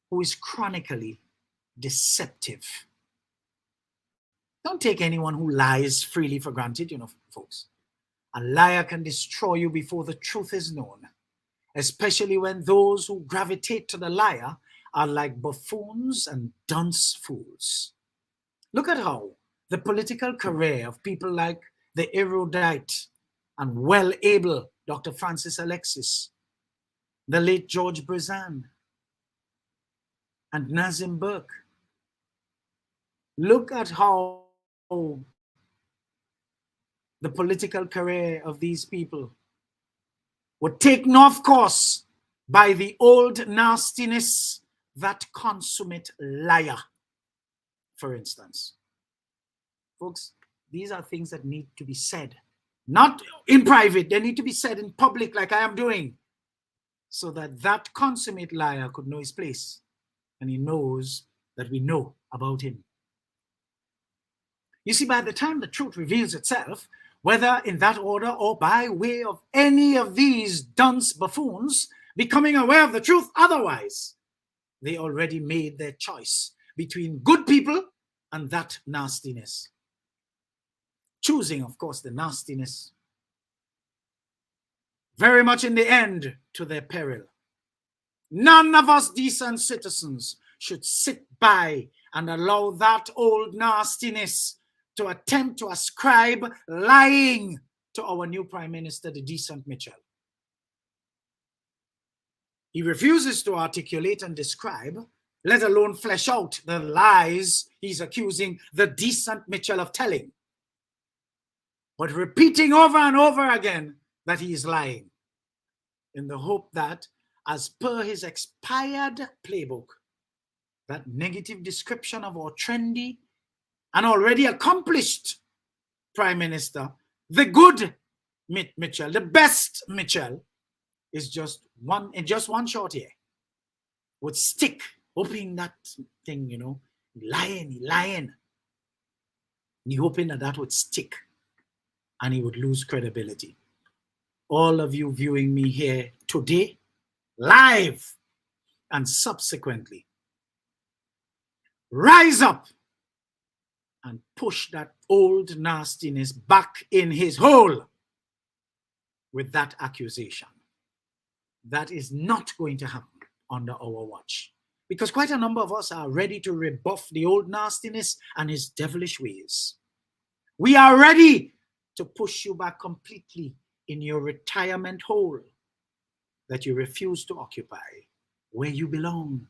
who is chronically deceptive. Don't take anyone who lies freely for granted, you know, folks. A liar can destroy you before the truth is known, especially when those who gravitate to the liar are like buffoons and dunce fools. Look at how the political career of people like the erudite and well-able Dr. Francis Alexis, the late George Brizan, and Nazim Burke. Look at how the political career of these people were taken off course by the old nastiness, that consummate liar, for instance. Folks, these are things that need to be said. Not in private, they need to be said in public like I am doing, so that that consummate liar could know his place and he knows that we know about him. You see, by the time the truth reveals itself, whether in that order or by way of any of these dunce buffoons becoming aware of the truth otherwise, they already made their choice between good people and that nastiness. Choosing, of course, the nastiness, very much in the end to their peril. None of us decent citizens should sit by and allow that old nastiness to attempt to ascribe lying to our new Prime Minister, the decent Mitchell. He refuses to articulate and describe, let alone flesh out the lies he's accusing the decent Mitchell of telling, but repeating over and over again that he is lying, in the hope that, as per his expired playbook, that negative description of our trendy and already accomplished Prime Minister, the good Mitchell, the best Mitchell, is just one short here, would stick, hoping that thing, lying. He hoping that would stick and he would lose credibility. All of you viewing me here today, live and subsequently, rise up and push that old nastiness back in his hole with that accusation. That is not going to happen under our watch, because quite a number of us are ready to rebuff the old nastiness and his devilish ways. We are ready to push you back completely in your retirement hole that you refuse to occupy, where you belong.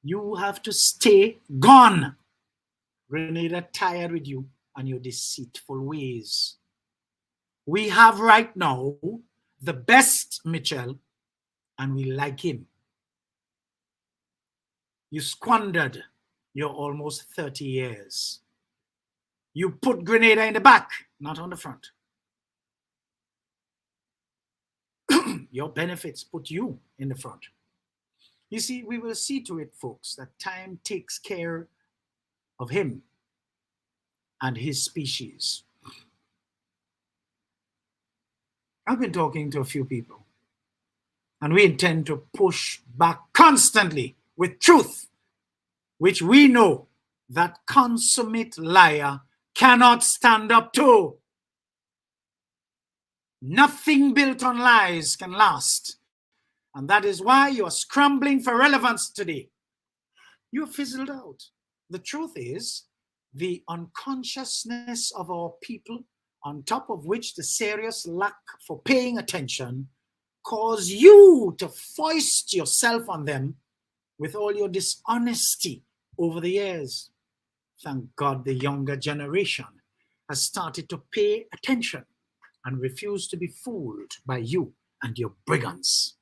You have to stay gone. Grenada tired with you and your deceitful ways. We have right now the best Mitchell, and we like him. You squandered your almost 30 years. You put Grenada in the back, not on the front. Your benefits put you in the front. You see, we will see to it, folks, that time takes care of him and his species. I've been talking to a few people, and we intend to push back constantly with truth, which we know that consummate liar cannot stand up to. Nothing built on lies can last. And that is why you are scrambling for relevance today. You are fizzled out. The truth is, the unconsciousness of our people, on top of which the serious lack for paying attention, cause you to foist yourself on them with all your dishonesty over the years. Thank God the younger generation has started to pay attention and refuse to be fooled by you and your brigands.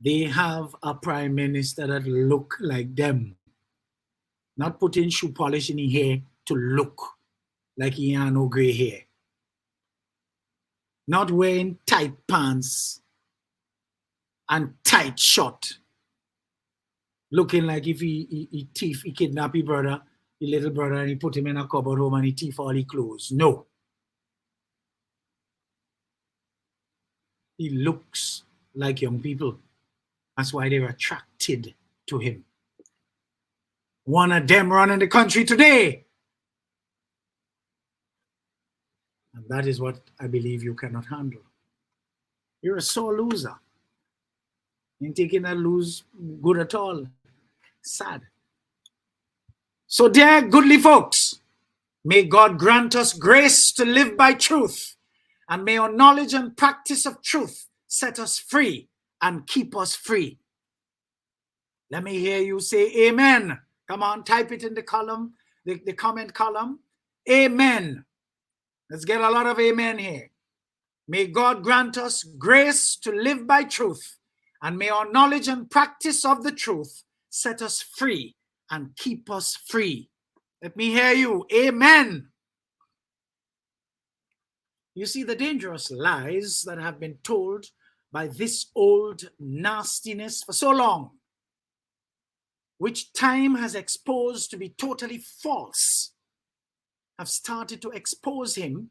They have a prime minister that look like them, not putting shoe polish in his hair to look like he had no gray hair, not wearing tight pants and tight short, looking like if he kidnap his brother, his little brother, and he put him in a cupboard home and he thief all his clothes. No. He looks like young people. That's why they're attracted to him. One of them running the country today. And that is what I believe you cannot handle. You're a sore loser. You ain't taking that lose good at all. Sad. So dear goodly folks, may God grant us grace to live by truth, and may our knowledge and practice of truth set us free and keep us free. Let me hear you say amen. Come on, type it in the column, the comment column. Amen. Let's get a lot of amen here. May God grant us grace to live by truth, and may our knowledge and practice of the truth set us free and keep us free. Let me hear you. Amen. You see, the dangerous lies that have been told by this old nastiness for so long, which time has exposed to be totally false, have started to expose him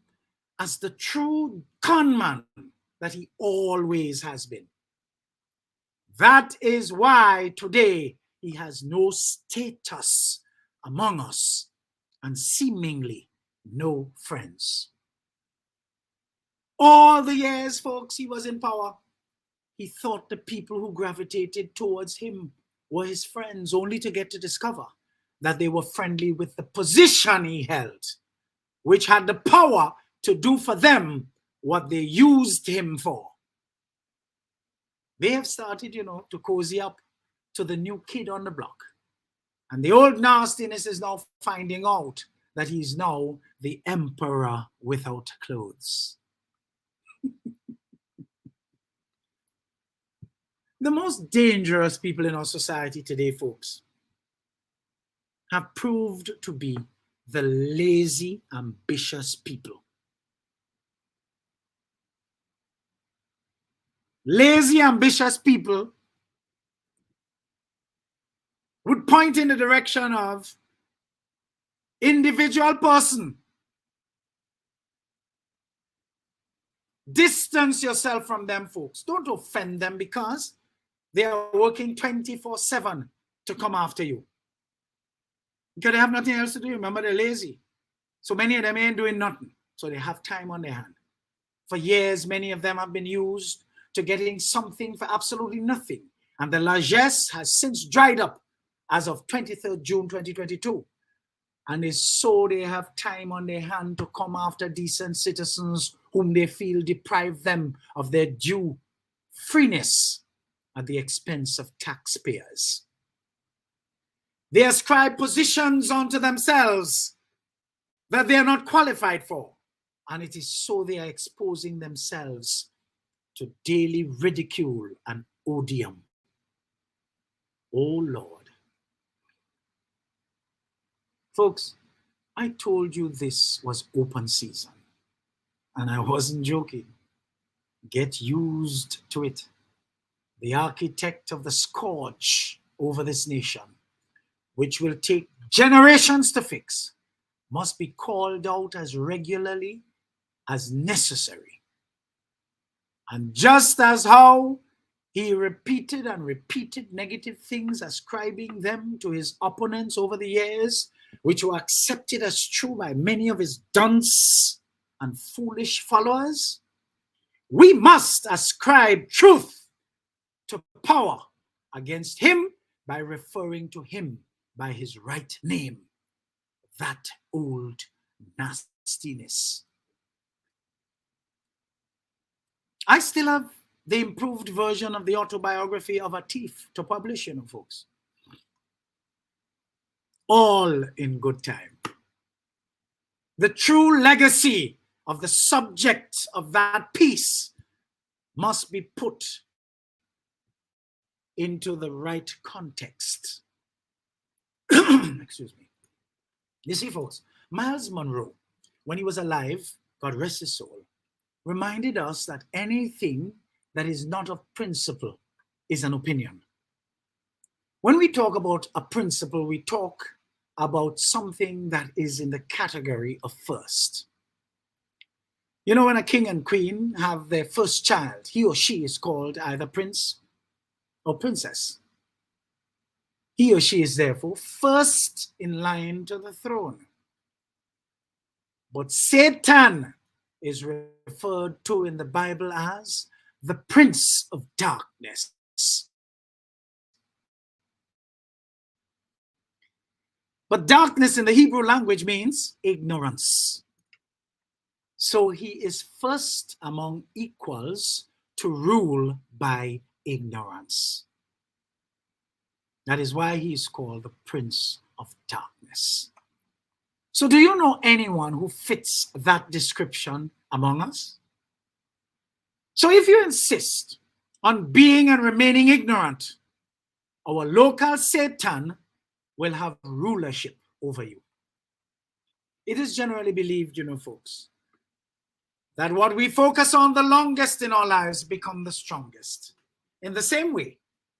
as the true conman that he always has been. That is why today he has no status among us and seemingly no friends. All the years, folks, he was in power, he thought the people who gravitated towards him were his friends, only to get to discover that they were friendly with the position he held, which had the power to do for them what they used him for. They have started, to cozy up to the new kid on the block. And the old nastiness is now finding out that he's now the emperor without clothes. The most dangerous people in our society today, folks, have proved to be the lazy, ambitious people. Lazy, ambitious people would point in the direction of individual person. Distance yourself from them, folks. Don't offend them because they are working 24/7 to come after you. Because they have nothing else to do. Remember, they're lazy. So many of them ain't doing nothing. So they have time on their hand. For years, many of them have been used to getting something for absolutely nothing. And the largesse has since dried up as of 23rd June 2022. And it's so they have time on their hand to come after decent citizens whom they feel deprive them of their due freeness at the expense of taxpayers. They ascribe positions unto themselves that they are not qualified for. And it is so they are exposing themselves to daily ridicule and odium. Oh Lord. Folks, I told you this was open season. And I wasn't joking. Get used to it. The architect of the scourge over this nation, which will take generations to fix, must be called out as regularly as necessary. And just as how he repeated and repeated negative things, ascribing them to his opponents over the years, which were accepted as true by many of his dunce and foolish followers, we must ascribe truth to power against him by referring to him by his right name, that old nastiness. I still have the improved version of the autobiography of a thief to publish, folks. All in good time. The true legacy of the subject of that piece must be put into the right context. Excuse me. You see, folks, Miles Monroe, when he was alive, God rest his soul, reminded us that anything that is not of principle is an opinion. When we talk about a principle, we talk about something that is in the category of first. You know, when a king and queen have their first child, he or she is called either prince or princess. He or she is therefore first in line to the throne. But Satan is referred to in the Bible as the prince of darkness. But darkness in the Hebrew language means ignorance. So he is first among equals to rule by ignorance. That is why he is called the Prince of Darkness. So do you know anyone who fits that description among us? So if you insist on being and remaining ignorant, our local Satan will have rulership over you. It is generally believed, folks, that what we focus on the longest in our lives become the strongest. In the same way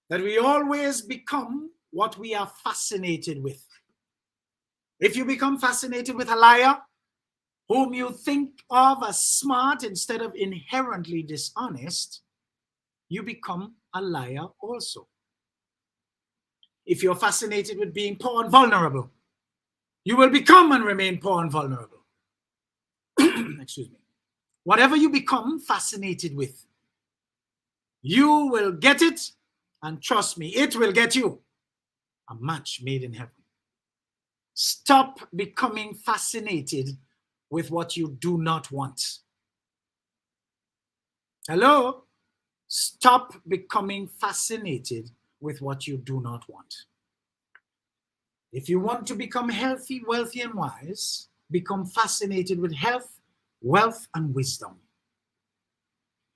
that we always become what we are fascinated with. If you become fascinated with a liar, whom you think of as smart instead of inherently dishonest, you become a liar also. If you're fascinated with being poor and vulnerable, you will become and remain poor and vulnerable. Excuse me. Whatever you become fascinated with, you will get it, and trust me, it will get you. a match made in heaven. Stop becoming fascinated with what you do not want. Hello? Stop becoming fascinated with what you do not want. If you want to become healthy, wealthy, and wise, become fascinated with health, wealth, and wisdom.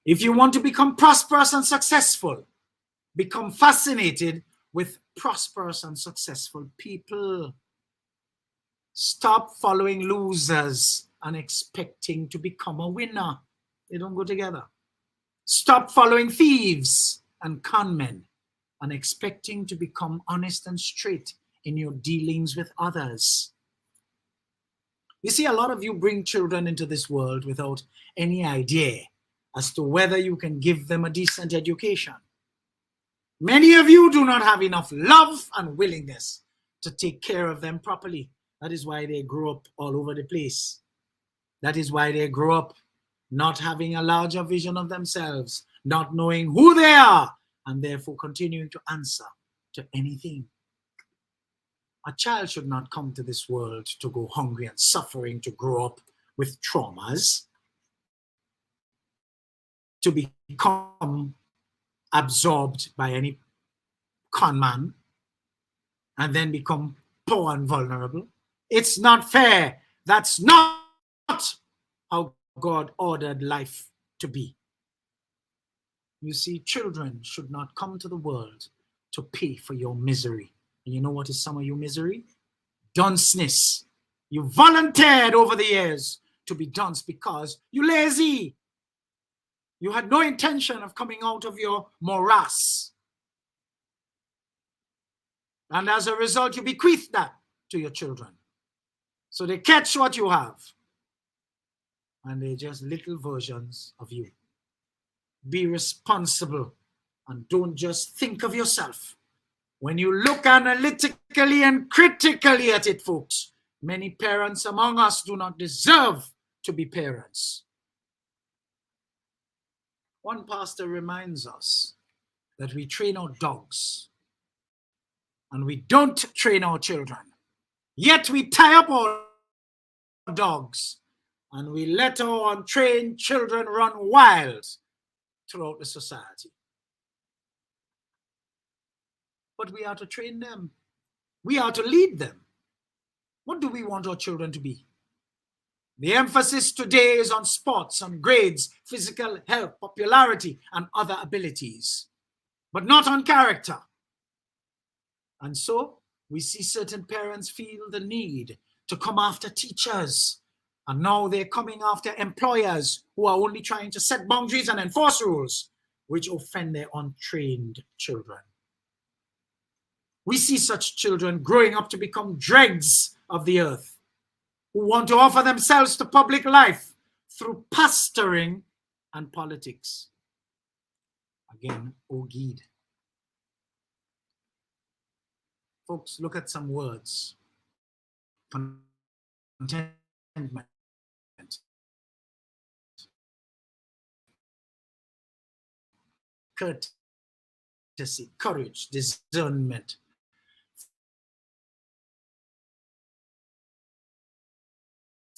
If you want to become prosperous and successful, become fascinated with prosperous and successful people. Stop following losers and expecting to become a winner. They don't go together. Stop following thieves and conmen and expecting to become honest and straight in your dealings with others. You see, a lot of you bring children into this world without any idea as to whether you can give them a decent education. Many of you do not have enough love and willingness to take care of them properly. That is why they grow up all over the place. That is why they grow up not having a larger vision of themselves, not knowing who they are, and therefore continuing to answer to anything. A child should not come to this world to go hungry and suffering, to grow up with traumas, to become absorbed by any con man, and then become poor and vulnerable. It's not fair. That's not how God ordered life to be. You see, children should not come to the world to pay for your misery. And you know what is some of your misery? Dunceness. You volunteered over the years to be dunce because you're lazy. You had no intention of coming out of your morass. And as a result, you bequeath that to your children. So they catch what you have. And they're just little versions of you. Be responsible and don't just think of yourself. When you look analytically and critically at it, folks, many parents among us do not deserve to be parents. One pastor reminds us that we train our dogs and we don't train our children. Yet we tie up our dogs and we let our untrained children run wild throughout the society. But we are to train them. We are to lead them. What do we want our children to be? The emphasis today is on sports, on grades, physical health, popularity, and other abilities, but not on character. And so we see certain parents feel the need to come after teachers. And now they're coming after employers who are only trying to set boundaries and enforce rules, which offend their untrained children. We see such children growing up to become dregs of the earth, who want to offer themselves to public life through pastoring and politics. Again, Ogid. Folks, look at some words. Contentment. Courtesy, courage, discernment.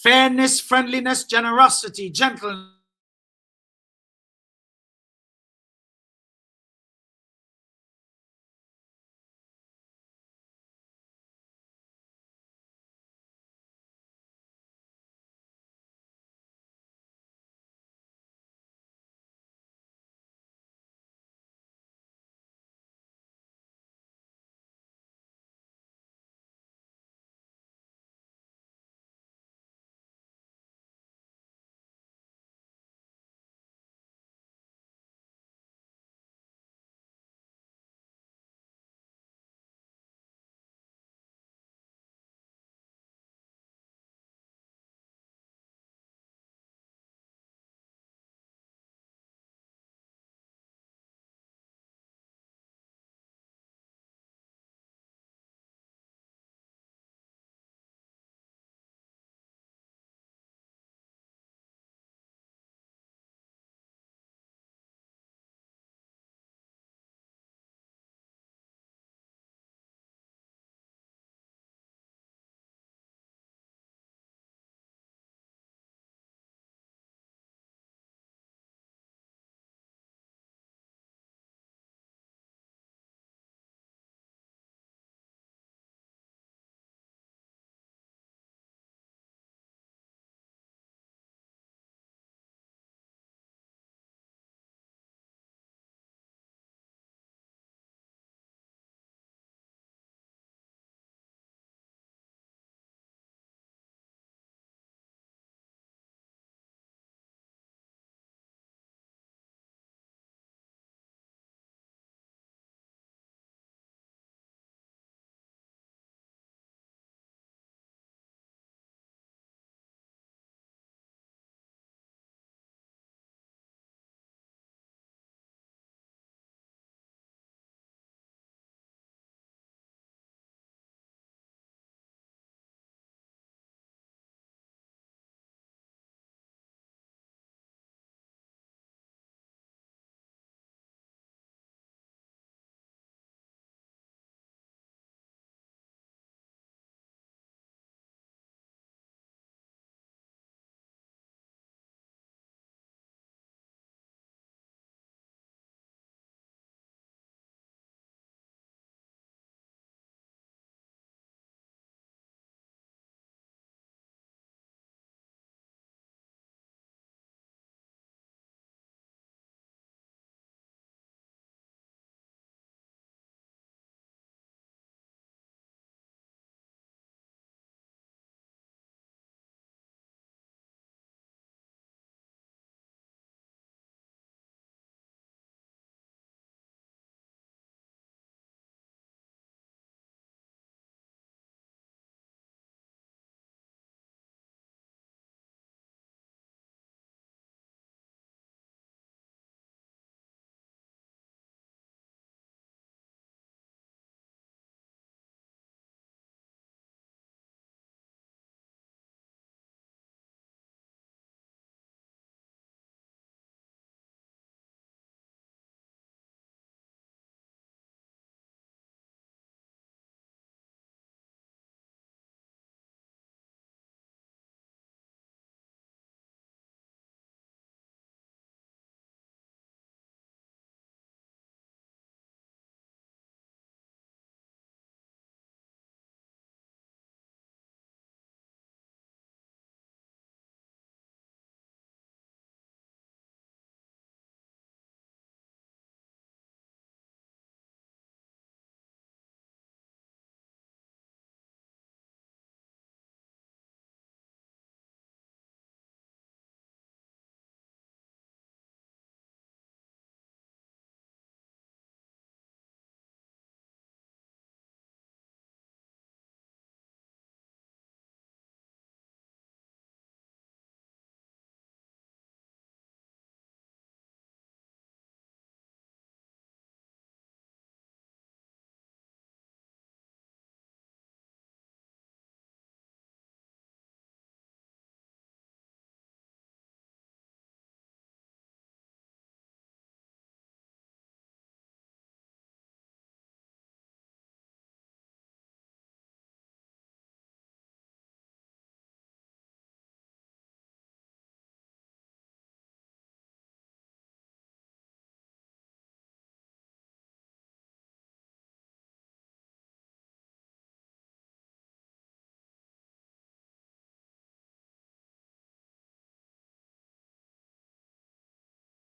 Fairness, friendliness, generosity, gentleness,